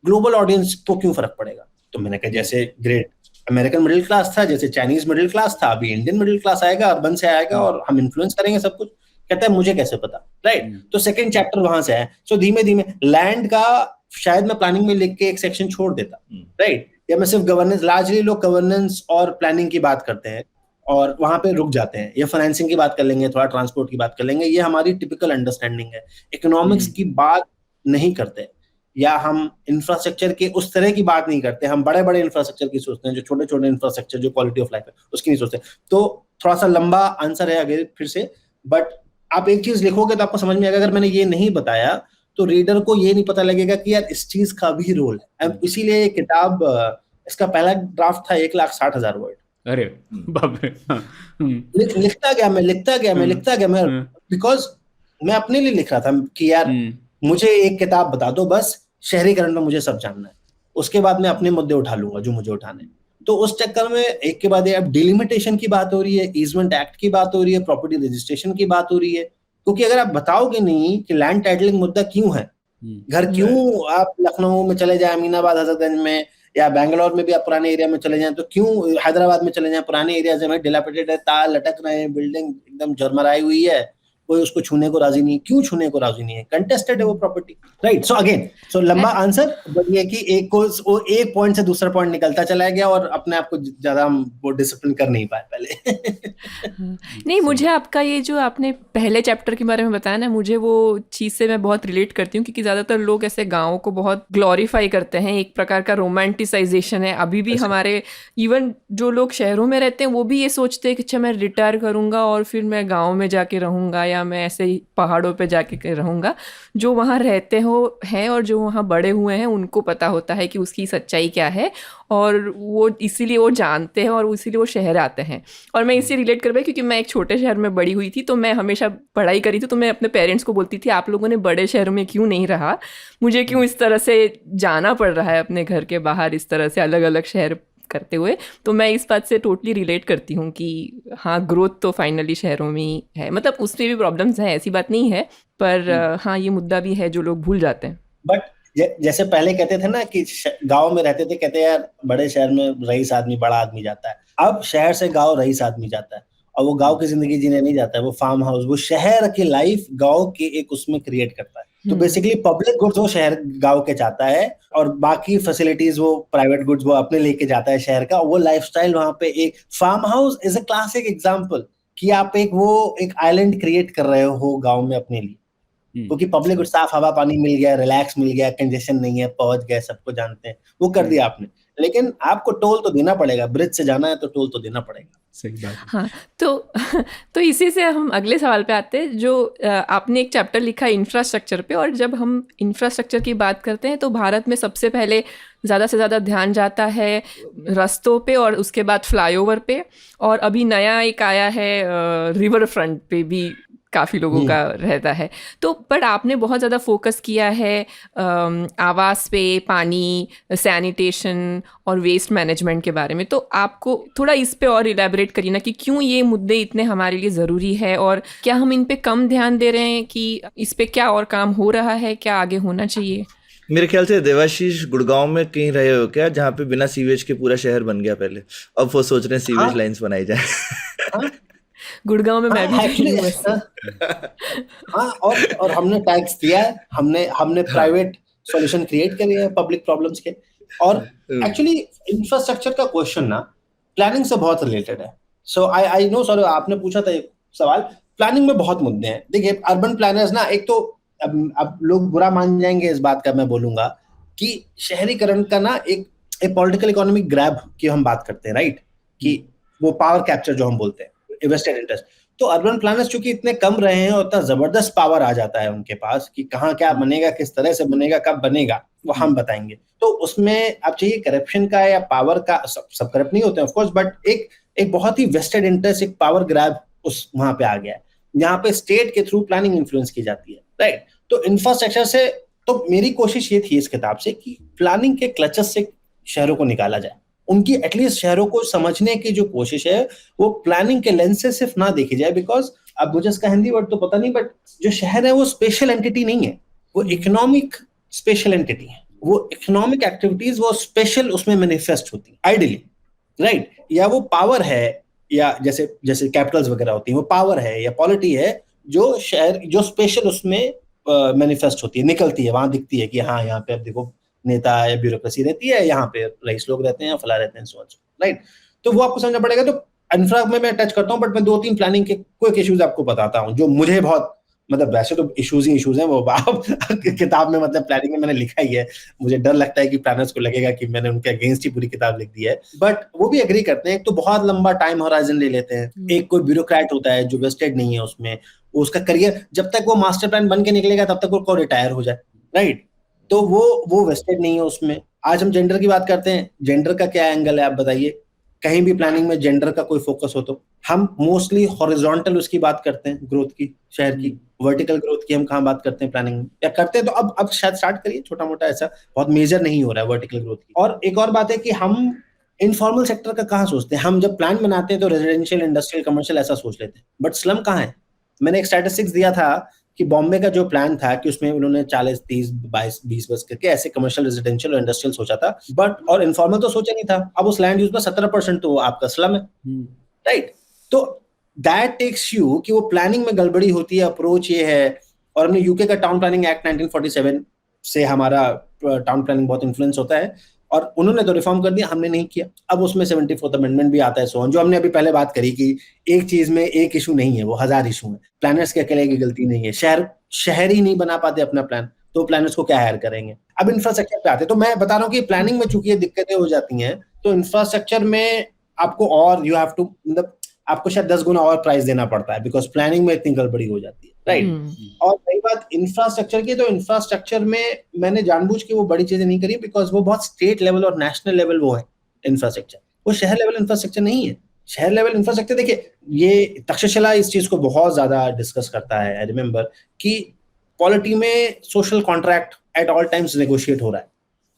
ग्लोबल ऑडियंस को क्यों फर्क पड़ेगा। तो मैंने कहा जैसे ग्रेट अमेरिकन मिडिल क्लास था, जैसे चाइनीज मिडिल क्लास था, अभी इंडियन मिडिल क्लास आएगा, अर्बन से आएगा, और हम इन्फ्लुएंस करेंगे सब कुछ। कहता है मुझे कैसे पता, राइट? तो सेकंड चैप्टर वहां से है। सो धीमे धीमे लैंड का शायद मैं प्लानिंग में लिख के एक सेक्शन छोड़ देता, राइट? या मैं सिर्फ गवर्नेंस, लार्जली लोग गवर्नेंस और प्लानिंग की बात करते हैं और वहां पे रुक जाते हैं, या फाइनेंसिंग की बात कर लेंगे, थोड़ा ट्रांसपोर्ट की बात कर लेंगे, ये हमारी टिपिकल अंडरस्टैंडिंग है। इकोनॉमिक्स की बात नहीं करते, या हम इंफ्रास्ट्रक्चर के उस तरह की बात नहीं करते, हम बड़े बड़े इंफ्रास्ट्रक्चर की सोचते हैं, जो छोटे छोटे इंफ्रास्ट्रक्चर जो क्वालिटी ऑफ लाइफ है उसकी नहीं सोचते। तो थोड़ा सा लंबा आंसर है आगे फिर से, बट आप एक चीज लिखोगे तो आपको समझ में आएगा। अगर मैंने ये नहीं बताया तो रीडर को ये नहीं पता लगेगा कि यार इस चीज का भी रोल है। इसीलिए ये किताब, इसका पहला ड्राफ्ट था 1,60,000 वर्ड। अरे बाप रे। लिखता गया मैं बिकॉज मैं अपने लिए लिख रहा था कि यार मुझे एक किताब बता दो बस, शहरीकरण में मुझे सब जानना है, उसके बाद मैं अपने मुद्दे उठा लूंगा जो मुझे उठाने। तो उस चक्कर में एक के बाद अब डिलिमिटेशन की बात हो रही है, ईजमेंट एक्ट की बात हो रही है, प्रॉपर्टी रजिस्ट्रेशन की बात हो रही है। क्योंकि अगर आप बताओगे नहीं कि लैंड टाइटलिंग मुद्दा क्यों है, घर क्यों, आप लखनऊ में चले जाए, अमीनाबाद, हजरतगंज में, या बैंगलोर में भी आप पुराने एरिया में चले जाएं, तो क्यों हैदराबाद में चले जाएं, पुराने एरिया में डिलापिडेटेड है, तार लटक रहे हैं, बिल्डिंग एकदम झरमराई हुई है, कोई उसको छूने को राजी नहीं। क्यों छूने को राजी नहीं है? कंटेस्टेड है वो प्रॉपर्टी, राइट? सो अगेन, सो लंबा आंसर, बट ये कि एक पॉइंट से दूसरा पॉइंट निकलता चला गया और अपने आप को ज्यादा हम वो डिसिप्लिन कर नहीं पाए पहले। नहीं, मुझे आपका ये जो आपने पहले चैप्टर के बारे में बताया ना, मुझे वो चीज़ से मैं बहुत रिलेट करती हूँ, क्योंकि ज़्यादातर लोग ऐसे गाँव को बहुत ग्लोरीफाई करते हैं, एक प्रकार का रोमांटिसाइजेशन है अभी भी हमारे। इवन जो लोग शहरों में रहते हैं वो भी ये सोचते हैं कि अच्छा मैं रिटायर करूँगा और फिर मैं गाँव में जाके रहूँगा, या मैं ऐसे ही पहाड़ों पे जाके रहूँगा। जो वहाँ रहते हैं और जो वहाँ बड़े हुए हैं उनको पता होता है कि उसकी सच्चाई क्या है, और वो इसीलिए वो जानते हैं और इसीलिए वो शहर आते हैं। और मैं इससे रिलेट कर पाई क्योंकि मैं एक छोटे शहर में बड़ी हुई थी, तो मैं हमेशा पढ़ाई करी थी, तो मैं अपने पेरेंट्स को बोलती थी आप लोगों ने बड़े शहरों में क्यों नहीं रहा, मुझे क्यों इस तरह से जाना पड़ रहा है अपने घर के बाहर, इस तरह से अलग अलग शहर करते हुए। तो मैं इस बात से टोटली रिलेट करती हूँ कि हाँ, ग्रोथ तो फाइनली शहरों में ही है। मतलब उसमें भी प्रॉब्लम्स हैं, ऐसी बात नहीं है, पर हाँ ये मुद्दा भी है जो लोग भूल जाते हैं। बट जैसे पहले कहते थे ना कि गांव में रहते थे, कहते यार बड़े शहर में रईस आदमी, बड़ा आदमी जाता है। अब शहर से गांव रईस आदमी जाता है, और वो गांव की जिंदगी जीने नहीं जाता है, वो फार्म हाउस, वो शहर की लाइफ गांव के एक उसमें क्रिएट करता है। तो बेसिकली पब्लिक गुड्स वो शहर गांव के चाहता है, और बाकी फैसिलिटीज वो प्राइवेट गुड्स वो अपने लेके जाता है शहर का। वो लाइफस्टाइल वहां पे, एक farm house is a classic example कि आप एक आइलैंड क्रिएट कर रहे हो गांव में अपने लिए, क्योंकि पब्लिक गुड्स, साफ हवा पानी मिल गया, रिलैक्स मिल गया, कंजेशन नहीं है, पहुंच गए, सबको जानते हैं, वो कर दिया आपने। लेकिन आपको टोल तो देना पड़ेगा, ब्रिज से जाना है तो टोल तो देना पड़ेगा। सही बात। हाँ, तो इसी से हम अगले सवाल पे आते हैं, जो आपने एक चैप्टर लिखा इंफ्रास्ट्रक्चर पे। और जब हम इंफ्रास्ट्रक्चर की बात करते हैं तो भारत में सबसे पहले ज़्यादा से ज़्यादा ध्यान जाता है रास्तों पे, और उसके बाद फ्लाईओवर पे, और अभी नया एक आया है रिवर फ्रंट पे भी काफ़ी लोगों का रहता है। तो बट आपने बहुत ज़्यादा फोकस किया है आवास पे, पानी, सैनिटेशन और वेस्ट मैनेजमेंट के बारे में। तो आपको थोड़ा इस पे और इलैबोरेट करिए ना कि क्यों ये मुद्दे इतने हमारे लिए ज़रूरी है, और क्या हम इन पे कम ध्यान दे रहे हैं, कि इस पे क्या और काम हो रहा है, क्या आगे होना चाहिए? मेरे ख्याल से देवाशीष गुड़गांव में कहीं रहे हो क्या, जहाँ पे बिना सीवेज के पूरा शहर बन गया पहले, अब वो सोच रहे हैं सीवेज लाइंस बनाई जाए। गुड़गांव में मैं भी हाँ, और हमने टैक्स दिया है, हमने प्राइवेट सॉल्यूशन क्रिएट करे हैं पब्लिक प्रॉब्लम्स के। और एक्चुअली इंफ्रास्ट्रक्चर का क्वेश्चन ना प्लानिंग से बहुत रिलेटेड है। सो आई नो सर, आपने पूछा था एक सवाल, प्लानिंग में बहुत मुद्दे हैं। देखिए अर्बन प्लानर्स ना, एक तो अब लोग बुरा मान जाएंगे इस बात का, मैं बोलूंगा कि शहरीकरण का ना एक पॉलिटिकल इकोनॉमिक ग्रैब की हम बात करते हैं, राइट, कि वो पावर कैप्चर जो हम बोलते हैं, इन्वेस्टेड इंटरेस्ट। तो अर्बन प्लानर्स चूंकि इतने कम रहे हैं, उतना जबरदस्त पावर आ जाता है उनके पास कि कहाँ क्या बनेगा, किस तरह से बनेगा, कब बनेगा, वो हम बताएंगे। तो उसमें आप चाहिए करप्शन का या पावर का, सब करप्ट नहीं होते हैं ऑफ कोर्स, बट एक बहुत ही वेस्टेड इंटरेस्ट, एक पावर ग्रैब उस वहां पे आ गया है, यहाँ पे स्टेट के थ्रू प्लानिंग इन्फ्लुएंस की जाती है, राइट। तो इंफ्रास्ट्रक्चर से, तो मेरी कोशिश ये थी इस किताब से कि प्लानिंग के क्लचेस से शहरों को निकाला जाए, उनकी एटलीस्ट शहरों को समझने की जो कोशिश है वो प्लानिंग के लेंस से सिर्फ ना देखी जाए। बिकॉज अब मुझे इसका हिंदी वर्ड तो पता नहीं, बट जो शहर है वो स्पेशल एंटिटी नहीं है, वो इकोनॉमिक स्पेशल एंटिटी है। वो इकोनॉमिक एक्टिविटीज वो स्पेशल उसमें मैनिफेस्ट होती है आइडियली, राइट। या वो पावर है, या जैसे कैपिटल्स वगैरह होती है, वो पावर है या पॉलिटी है, जो शहर जो स्पेशल उसमें मैनिफेस्ट होती है, निकलती है, वहां दिखती है कि हाँ यहाँ पे अब देखो नेता है, ब्यूरोक्रेसी रहती है, यहाँ पे रईस लोग रहते हैं, फला रहते हैं, सो राइट। तो वो आपको समझना पड़ेगा। तो इंफ्रा में मैं टच करता हूँ, बट मैं 2-3 प्लानिंग के क्विक इश्यूज आपको बताता हूँ जो मुझे बहुत, मतलब वैसे तो इश्यूज ही इश्यूज हैं, वो आप किताब में मतलब प्लानिंग में मैंने लिखा ही है। मुझे डर लगता है कि प्लानर्स को लगेगा कि मैंने उनके अगेंस्ट ही पूरी किताब लिख दी है, बट वो भी एग्री करते हैं। एक तो बहुत लंबा टाइम होराइजन ले लेते हैं। एक कोई ब्यूरोक्रेट होता है जो वेस्टेड नहीं है उसमें, उसका करियर जब तक वो मास्टर प्लान बन के निकलेगा तब तक वो रिटायर हो जाए, राइट। तो वो वेस्टेड नहीं है उसमें। आज हम जेंडर की बात करते हैं, जेंडर का क्या एंगल है आप बताइए। कहीं भी प्लानिंग में जेंडर का कोई फोकस हो तो हम मोस्टली हॉरिजॉन्टल उसकी बात करते हैं, ग्रोथ की, शहर की। वर्टिकल ग्रोथ की हम कहाँ बात करते हैं प्लानिंग में, या करते हैं तो अब शायद स्टार्ट करिए, छोटा मोटा, ऐसा बहुत मेजर नहीं हो रहा है वर्टिकल ग्रोथ की। और एक और बात है कि हम इनफॉर्मल सेक्टर का कहाँ सोचते हैं। हम जब प्लान बनाते हैं तो रेजिडेंशियल, इंडस्ट्रियल, कमर्शियल ऐसा सोच लेते हैं, बट स्लम कहाँ है। मैंने एक स्टैटिस्टिक्स दिया था कि बॉम्बे का जो प्लान था कि उसमें उन्होंने 40, 30, 22, 20 करके ऐसे कमर्शियल, रेजिडेंशियल और इंडस्ट्रियल सोचा था, बट और इनफॉर्मल तो सोचा नहीं था। अब उस लैंड यूज में 17% तो आपका स्लम है, राइट। तो दैट टेक्स यू कि वो प्लानिंग में गड़बड़ी होती है, अप्रोच ये है। और हमने यूके का टाउन प्लानिंग एक्ट 1947 से हमारा टाउन प्लानिंग बहुत इन्फ्लुएंस होता है, और उन्होंने तो रिफॉर्म कर दिया, हमने नहीं किया। अब उसमें 74th अमेंडमेंट भी आता है, सो जो हमने अभी पहले बात करी कि एक चीज में एक इशू नहीं है, वो 1000 इशू है। प्लानर्स के अकेले की गलती नहीं है। शहर ही नहीं बना पाते अपना प्लान, तो प्लानर्स को क्या हायर करेंगे। अब इंफ्रास्ट्रक्चर पे आते, तो मैं बता रहा हूँ कि प्लानिंग में चूंकि ये दिक्कतें हो जाती हैं, तो इंफ्रास्ट्रक्चर में आपको और यू हैव टू, मतलब आपको शायद 10 गुना और प्राइस देना पड़ता है, बिकॉज प्लानिंग में इतनी गड़बड़ी हो जाती है, राइट। और रही बात इंफ्रास्ट्रक्चर की, तो इंफ्रास्ट्रक्चर में मैंने जानबूझ के वो बड़ी चीजें नहीं करी, बिकॉज वो बहुत स्टेट लेवल और नेशनल लेवल वो है इंफ्रास्ट्रक्चर, वो शहर लेवल इंफ्रास्ट्रक्चर नहीं है। शहर लेवल इंफ्रास्ट्रक्चर, देखिए ये तक्षशिला इस चीज को बहुत ज्यादा डिस्कस करता है। आई रिमेम्बर कि पॉलिटी में social contract at all times negotiate हो रहा है,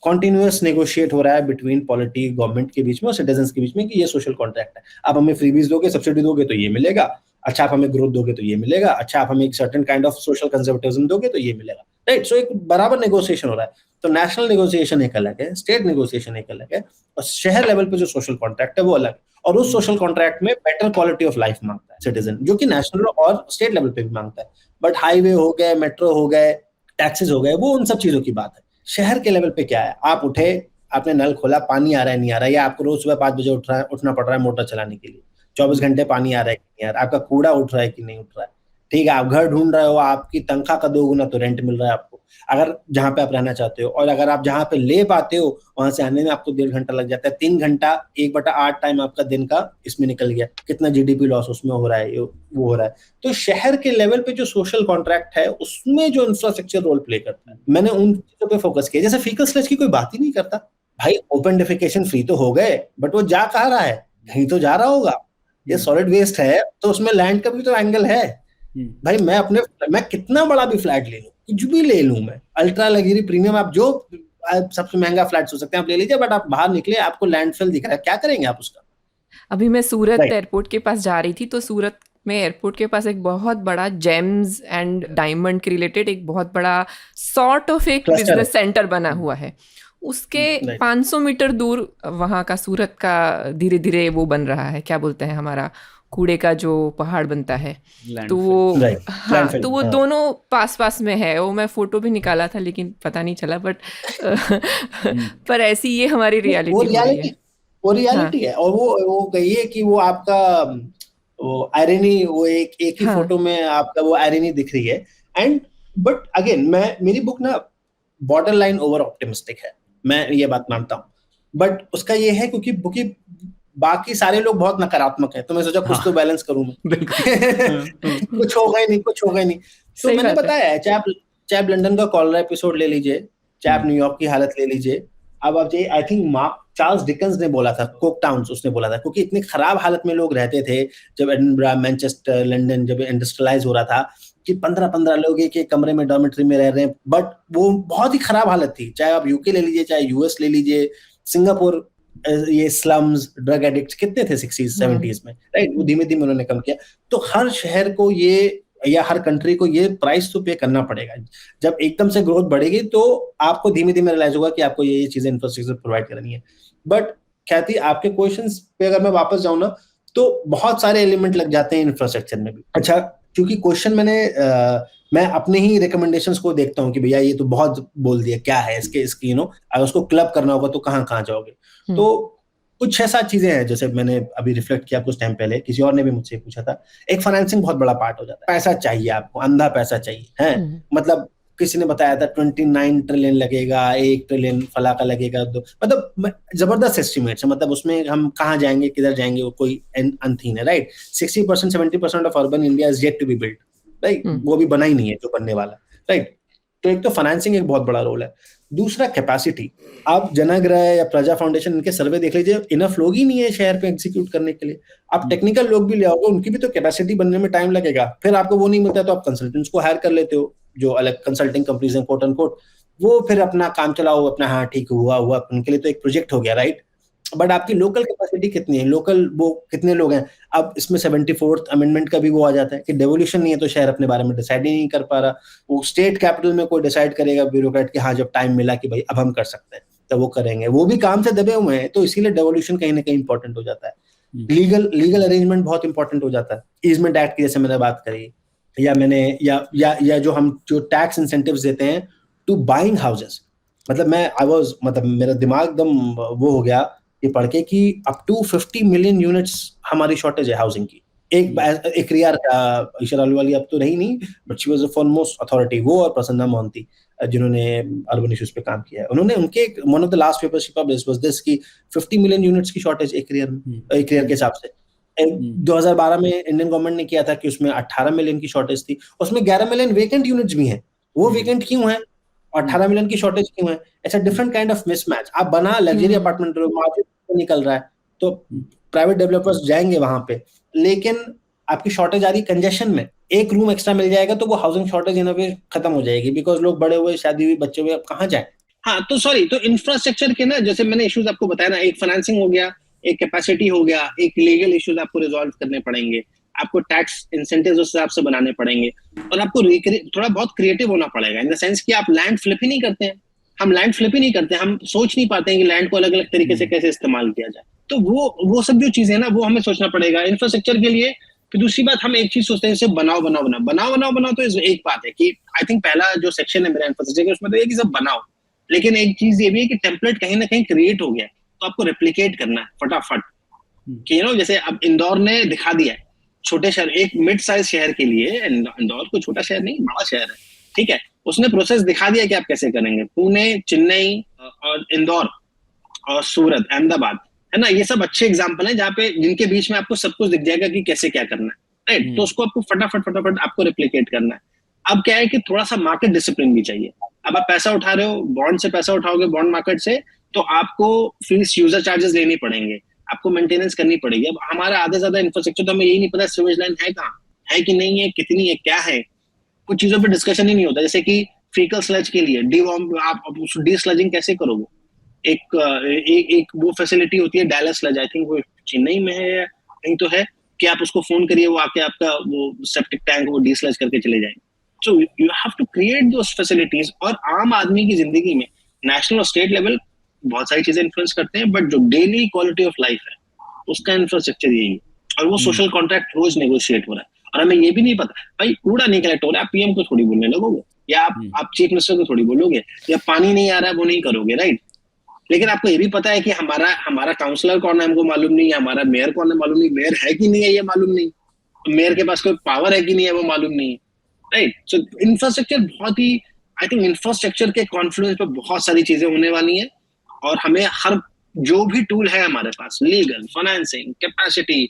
कॉन्टिन्यूअस नेगोशिएट हो रहा है बिटवीन पॉलिटी, गवर्नमेंट के बीच में और सिटीजन्स के बीच में, कि ये सोशल कॉन्ट्रैक्ट है। आप हमें फ्रीबीज दोगे, सब्सिडी दोगे तो ये मिलेगा, अच्छा आप हमें ग्रोथ दोगे तो ये मिलेगा, अच्छा आप हमें एक certain kind of social conservatism दोगे तो ये मिलेगा, राइट। सो एक बराबर नेगोशिएशन हो रहा है। तो नेशनल नेगोशिएशन एक अलग है, स्टेट नेगोशिएशन एक अलग है, और शहर लेवल पे जो सोशल कॉन्ट्रैक्ट है वो अलग है। और उस सोशल कॉन्ट्रैक्ट में बेटर क्वालिटी ऑफ लाइफ मांगता है सिटीजन, जो कि नेशनल और स्टेट लेवल पे भी मांगता है। बट हाईवे हो गए, मेट्रो हो गए, टैक्सेस हो गए, वो उन सब चीजों की बात है। शहर के लेवल पे क्या है, आप उठे, आपने नल खोला, पानी आ रहा है नहीं आ रहा है, या आपको रोज सुबह 5 बजे उठना पड़ रहा है मोटर चलाने के लिए, 24 घंटे पानी आ रहा है कि नहीं आ रहा है, आपका कूड़ा उठ रहा है कि नहीं उठ रहा है, ठीक है, आप घर ढूंढ रहे हो, आपकी तनख्वाह का 2 गुना तो रेंट मिल रहा है आपको, अगर जहां पे आप रहना चाहते हो, और अगर आप जहां पे ले पाते हो वहां से आने में आपको 1.5 घंटा लग जाता है, 3 घंटा 1/8 टाइम आपका दिन का इसमें निकल गया, कितना जीडीपी लॉस उसमें हो रहा है, वो हो रहा है। तो शहर के लेवल पे जो सोशल कॉन्ट्रैक्ट है उसमें जो इंफ्रास्ट्रक्चर रोल प्ले करता है, मैंने उन चीजों पे फोकस किया। जैसे फीकल स्लज की कोई बात ही नहीं करता भाई, ओपन डेफिकेशन फ्री तो हो गए, बट वो जा कहाँ रहा है, कहीं तो जा रहा होगा। ये सॉलिड वेस्ट है तो उसमें लैंड का भी तो एंगल है भाई। मैं कितना बड़ा भी फ्लैट ले लूं, कुछ भी ले लूं, मैं अल्ट्रा लग्जरी प्रीमियम, आप जो सबसे महंगा फ्लैट हो सकते हैं आप ले लीजिए, बट आप बाहर निकले आपको लैंडफिल दिख रहा है, क्या करेंगे आप उसका। अभी मैं सूरत एयरपोर्ट के पास जा रही थी, तो सूरत में एयरपोर्ट के पास एक बहुत बड़ा जेम्स एंड डायमंड के रिलेटेड एक बहुत बड़ा सॉर्ट ऑफ एक बिजनेस सेंटर बना हुआ है। उसके 500 मीटर दूर वहाँ का सूरत का धीरे धीरे वो बन रहा है, क्या बोलते हैं, हमारा कूड़े का जो पहाड़ बनता है, तो वो हाँ, तो वो दोनों पास पास में है। वो मैं फोटो भी निकाला था लेकिन पता नहीं चला, बट पर ऐसी ये हमारी रियलिटी है, वो रियलिटी है। और वो कहिए कि वो आपका वो आयरनी, वो एक ही फोटो में आपका वो आयरनी दिख रही है। एंड बट अगेन मेरी बुक ना बॉर्डर लाइन ओवर ऑप्टिमिस्टिक है, मैं ये बात मानता हूँ। बट उसका ये है क्योंकि बाकी सारे लोग बहुत नकारात्मक है, तो मैं सोचा कुछ तो बैलेंस करूं मैं। कुछ होगा ही नहीं। तो मैंने बताया है, चाहे आप लंदन का कॉलरा एपिसोड ले लीजिए, चाहे आप न्यूयॉर्क की हालत ले लीजिए। अब आप आई थिंक चार्ल्स डिकन्स ने बोला था, कोक टाउन्स उसने बोला था, क्योंकि इतनी खराब हालत में लोग रहते थे जब एडिनबरा, मैनचेस्टर, लंदन जब इंडस्ट्रियलाइज हो रहा था, कि 15-15 लोग एक कमरे में डॉर्मेट्री में रह रहे हैं, बट वो बहुत ही खराब हालत थी। चाहे आप यूके ले लीजिए, चाहे यूएस ले लीजिए, सिंगापुर, ये स्लम्स, ड्रग एडिक्ट्स कितने थे 60s 70s में, राइट। वो धीमे धीमे उन्होंने कम किया। तो हर शहर को ये, या हर कंट्री को ये प्राइस तो पे करना पड़ेगा। जब एकदम से ग्रोथ बढ़ेगी तो आपको धीमे धीमे रियलाइज होगा कि आपको ये चीजें इंफ्रास्ट्रक्चर प्रोवाइड करनी है। बट ख्याति, आपके क्वेश्चंस पे अगर मैं वापस जाऊं ना, तो बहुत सारे एलिमेंट लग जाते हैं इंफ्रास्ट्रक्चर में भी। अच्छा, क्योंकि क्वेश्चन मैं अपने ही रिकमेंडेशंस को देखता हूँ कि भैया ये तो बहुत बोल दिया, क्या है इसके अगर उसको क्लब करना होगा तो कहाँ जाओगे। तो कुछ 6-7 चीजें हैं, जैसे मैंने अभी रिफ्लेक्ट किया कुछ टाइम पहले, किसी और ने भी मुझसे पूछा था। एक फाइनेंसिंग बहुत बड़ा पार्ट हो जाता है, पैसा चाहिए आपको, अंधा पैसा चाहिए है। मतलब किसी ने बताया था 29 ट्रिलियन लगेगा, 1 ट्रिलियन फला का लगेगा, मतलब जबरदस्त एस्टिमेट्स है। मतलब उसमें हम कहाँ जाएंगे, किधर जाएंगे, वो कोई अनथीन है, right. 60% 70% of urban India is yet to be built, right. वो भी बना ही नहीं है जो बनने वाला, राइट। तो एक तो फाइनेंसिंग एक बहुत बड़ा रोल है। दूसरा कैपेसिटी। आप जनाग्रह या प्रजा फाउंडेशन इनके सर्वे देख लीजिए, इनफ लोग ही नहीं है शहर पे एग्जीक्यूट करने के लिए। आप टेक्निकल लोग भी ले आओगे, उनकी भी तो कैपेसिटी बनने में टाइम लगेगा। फिर आपको वो नहीं मिलता तो आप कंसल्टेंट्स को हायर कर लेते हो, जो अलग कंसल्टिंग कंपनीज हैं कोट अनकोट, वो फिर अपना काम चलाओ, अपना हाँ ठीक हुआ उनके लिए तो एक प्रोजेक्ट हो गया, राइट। बट आपकी लोकल कैपेसिटी कितनी है, लोकल वो कितने लोग हैं। अब इसमें 74th अमेंडमेंट का भी वो आ जाता है कि डेवोल्यूशन नहीं है तो शहर अपने बारे में डिसाइड ही नहीं कर पा रहा। वो स्टेट कैपिटल में कोई डिसाइड करेगा ब्यूरोक्रेट कि हाँ जब टाइम मिला कि भाई अब हम कर सकते हैं तो वो करेंगे, वो भी काम से दबे हुए हैं। तो इसीलिए डेवोल्यूशन कहीं ना कहीं इंपॉर्टेंट हो जाता है। लीगल अरेंजमेंट बहुत इंपॉर्टेंट हो जाता है। ईजमेंट एक्ट की जैसे मैंने बात करी, या जो टैक्स इंसेंटिव्स देते हैं टू बाइंग हाउसेस। मतलब मेरा दिमाग एकदम वो हो गया ये पढ़ के कि अप टू 50 मिलियन यूनिट्स हमारी शॉर्टेज है हाउसिंग की। एक रियार का ईशर अहलूवालिया अब तो रही नहीं, but she was the foremost authority, वो और प्रसन्ना मोहंती जिन्होंने अर्बन इश्यूज पे काम किया है। उन्होंने उनके one of the last papers she published was this की 50 मिलियन यूनिट्स की शॉर्टेज एक ईयर के हिसाब से। 2012 में इंडियन गवर्नमेंट ने किया था कि उसमें 18 मिलियन की शॉर्टेज थी, उसमें 11 मिलियन वेकेंट यूनिट्स भी हैं। वो वेकेंट क्यों है और 18 मिलियन की शॉर्टेज क्यों है? It's a different kind of mismatch. आप बना लग्जरी अपार्टमेंट मार्केट निकल रहा है तो प्राइवेट डेवलपर्स जाएंगे वहां पे, लेकिन आपकी शॉर्टेज आ रही कंजेशन में, एक रूम एक्स्ट्रा मिल जाएगा तो वो हाउसिंग शॉर्टेज इन वे खत्म हो जाएगी, बिकॉज लोग बड़े हुए, शादी हुई, बच्चे हुए, अब कहाँ जाए। हाँ तो सॉरी, तो इंफ्रास्ट्रक्चर के ना, जैसे मैंने इश्यूज आपको बताया ना, एक फाइनेंसिंग हो गया, एक कैपेसिटी हो गया, एक लीगल इश्यूज आपको रिजॉल्व करने पड़ेंगे, आपको टैक्स इंसेंटिव्स उस हिसाब से बनाने पड़ेंगे, और आपको थोड़ा बहुत क्रिएटिव होना पड़ेगा इन द सेंस कि आप लैंड फ्लिप ही नहीं करते हैं। हम लैंड फ्लिप ही नहीं करते, हम सोच नहीं पाते हैं कि लैंड को अलग अलग तरीके से कैसे इस्तेमाल किया जाए। तो वो सब जो चीजें ना वो हमें सोचना पड़ेगा इंफ्रास्ट्रक्चर के लिए। फिर दूसरी बात, हम एक चीज सोचते हैं जैसे बनाओ तो एक बात है कि आई थिंक पहला जो सेक्शन है मेरा इंफ्रास्ट्रक्चर उसमें तो ये कि सब बनाओ, लेकिन एक चीज ये भी है कि टेम्पलेट कहीं ना कहीं क्रिएट हो गया तो आपको रेप्लिकेट करना है फटाफट। कि जैसे अब इंदौर ने दिखा दिया है, छोटे शहर, एक मिड साइज शहर के लिए इंदौर कोई छोटा शहर नहीं, बड़ा शहर है, ठीक है, उसने प्रोसेस दिखा दिया कि आप कैसे करेंगे। पुणे, चेन्नई और इंदौर और सूरत, अहमदाबाद, है ना, ये सब अच्छे एग्जाम्पल हैं जहाँ पे जिनके बीच में आपको सब कुछ दिख जाएगा कि कैसे क्या करना है, राइट। तो उसको आपको फटाफट आपको रेप्लिकेट करना है। अब क्या है कि थोड़ा सा मार्केट डिसिप्लिन भी चाहिए। अब आप पैसा उठा रहे हो, बॉन्ड से पैसा उठाओगे, बॉन्ड मार्केट से, तो आपको फीस, यूजर चार्जेस लेनी पड़ेंगे, आपको मेंटेनेंस करनी पड़ेगी। अब हमारा आधे ज्यादा इंफ्रास्ट्रक्चर तो हमें यही नहीं पता सीवेज लाइन है कहाँ, है कि नहीं है, कितनी है, क्या है, कुछ चीजों पे डिस्कशन ही नहीं होता। जैसे कि फीकल स्लज के लिए आप डी स्लजिंग कैसे करोगे? एक वो फैसिलिटी होती है डायलस स्लज, आई थिंक वो चेन्नई में है या कहीं तो है, कि आप उसको फोन करिए, वो आके आपका वो सेप्टिक टैंक वो डी स्लज करके चले जाएंगे। So you have to create those facilities. और आम आदमी की जिंदगी में नेशनल और स्टेट लेवल बहुत सारी चीजें इन्फ्लुएंस करते हैं, बट जो डेली क्वालिटी ऑफ लाइफ है उसका इंफ्रास्ट्रक्चर यही है। और वो सोशल कॉन्ट्रैक्ट रोज नेगोशिएट हो रहा है, और हमें ये भी नहीं पता भाई कूड़ा नहीं कलेक्ट हो रहा है, आप पीएम को थोड़ी बोलने लगोगे, या आप चीफ मिनिस्टर को थोड़ी बोलोगे, या पानी नहीं आ रहा है वो नहीं करोगे, राइट। लेकिन आपको ये भी पता है कि हमारा काउंसलर कौन है हमको मालूम नहीं है, हमारा मेयर कौन है मालूम नहीं, मेयर है कि नहीं है ये मालूम नहीं, मेयर के पास कोई पावर है कि नहीं है वो मालूम नहीं है, राइट। सो इंफ्रास्ट्रक्चर बहुत ही, आई थिंक इंफ्रास्ट्रक्चर के कॉन्फ्लुएंस पे बहुत सारी चीजें होने वाली है, और हमें हर जो भी टूल है हमारे पास, legal, financing, capacity,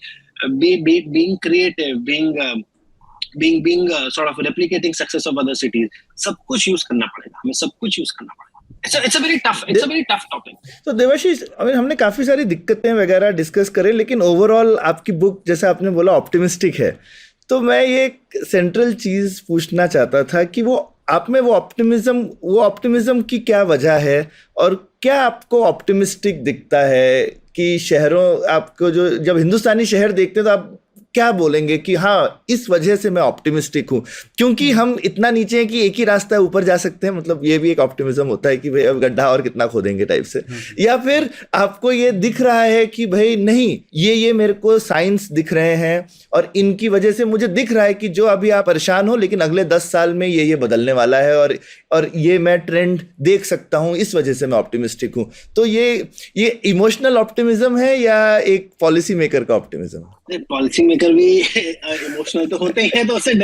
being creative, being sort of replicating success of other cities, सब कुछ यूज करना पड़ेगा, हमें सब कुछ यूज करना पड़ेगा। It's a very tough topic. तो देवाशीष, हमने काफी सारी दिक्कतें वगैरह डिस्कस करें, लेकिन ओवरऑल आपकी बुक, जैसे आपने बोला, ऑप्टिमिस्टिक है। तो मैं ये सेंट्रल चीज पूछना चाहता था कि वो आप में वो ऑप्टिमिज्म की क्या वजह है, और क्या आपको ऑप्टिमिस्टिक दिखता है कि शहरों, आपको जो जब हिंदुस्तानी शहर देखते हैं तो आप क्या बोलेंगे कि हाँ इस वजह से मैं ऑप्टिमिस्टिक हूँ, क्योंकि हम इतना नीचे हैं कि एक ही रास्ता है, ऊपर जा सकते हैं, मतलब ये भी एक ऑप्टिमिज्म होता है कि भाई अब गड्ढा और कितना खोदेंगे टाइप से, या फिर आपको ये दिख रहा है कि भाई नहीं ये मेरे को साइंस दिख रहे हैं और इनकी वजह से मुझे दिख रहा है कि जो अभी आप परेशान हो लेकिन अगले 10 साल में ये बदलने वाला है और ये मैं ट्रेंड देख सकता हूँ, इस वजह से मैं ऑप्टिमिस्टिक हूँ। तो ये इमोशनल ऑप्टिमिज्म है या एक पॉलिसी मेकर का ऑप्टिमिज्म है? पॉलिसी मेकर भी इमोशनल तो होते ही हैं, तो उससे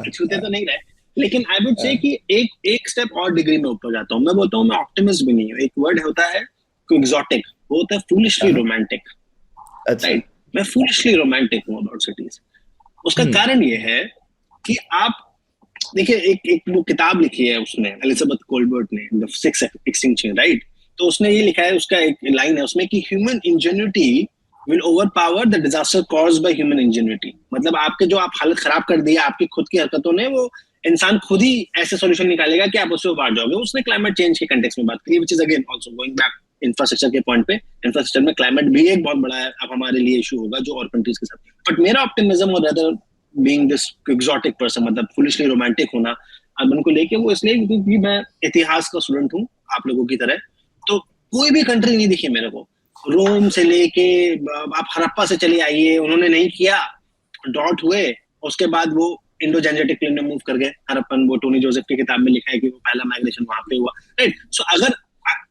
छूते तो नहीं रहे, लेकिन आई वुड से कि एक स्टेप और डिग्री में ऊपर जाता हूँ। मैं बोलता हूँ मैं ऑप्टिमिस्ट भी नहीं हूँ। एक वर्ड होता है एक्सोटिक, वो होता है फूलिशली रोमांटिक। राइट, मैं फूलिशली रोमांटिक हूँ अबाउट सिटीज। उसका कारण ये है कि आप देखिए, एक वो किताब लिखी है उसने, एलिजाबेथ कोलबर्ट ने, द सिक्स एक्सटिंक्शन, राइट। तो उसने ये लिखा है, उसका एक लाइन है उसमें कि human ingenuity will overpower the disaster caused by human ingenuity. मतलब आपके जो आप हालत खराब कर दी है आपकी खुद की हरकतों ने, वो इंसान खुद ही ऐसे सॉल्यूशन निकालेगा कि आप उससे उबार जाओगे। उसने क्लाइमेट चेंज के कंटेक्स्ट में बात की, which is again also going back infrastructure के पॉइंट पे। इंफ्रास्ट्रक्चर में क्लाइमेट भी एक बहुत बड़ा अब हमारे लिए इशू होगा जो और कंट्रीज के साथ। बट मेरा ऑप्टिमिज्म और other being this exotic person, मतलब फुलिशली रोमांटिक होना अर्बन को लेके, वो इसलिए क्योंकि मैं इतिहास का स्टूडेंट हूँ आप लोगों की तरह। तो कोई भी कंट्री नहीं दिखी मेरे को, रोम से लेके आप हड़प्पा से चले आइए, उन्होंने नहीं किया, डॉट हुए, उसके बाद वो इंडो जेंजेटिक प्लेन में मूव कर गए। हड़प्पन, वो टोनी जोसेफ की किताब में लिखा है कि वो पहला माइग्रेशन वहां पे हुआ, राइट। सो अगर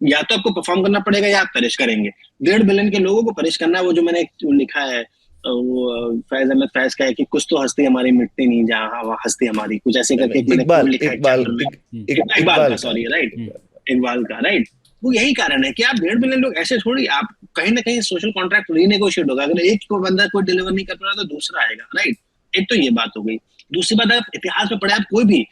या तो आपको परफॉर्म करना पड़ेगा या आप पेरिश करेंगे। 1.5 बिलियन के लोगों को पेरिश करना है। वो जो मैंने लिखा है वो फैज अहमद फैज का है कि कुछ तो हस्ती हमारी मिटती नहीं जहाँ वहाँ हस्ती हमारी, कुछ ऐसे करके इकबाल का, सॉरी, राइट, इकबाल का, राइट। वो यही कारण है कि आप 1.5 बिलियन लोग ऐसे छोड़िए, आप कहीं ना कहीं सोशल कॉन्ट्रैक्ट रीनेगोशिएट होगा। अगर एक को बंदा कोई डिलीवर नहीं कर पा रहा तो दूसरा आएगा, राइट। एक तो ये बात हो गई। दूसरी बात, आप इतिहास में पढ़े, आप कोई भी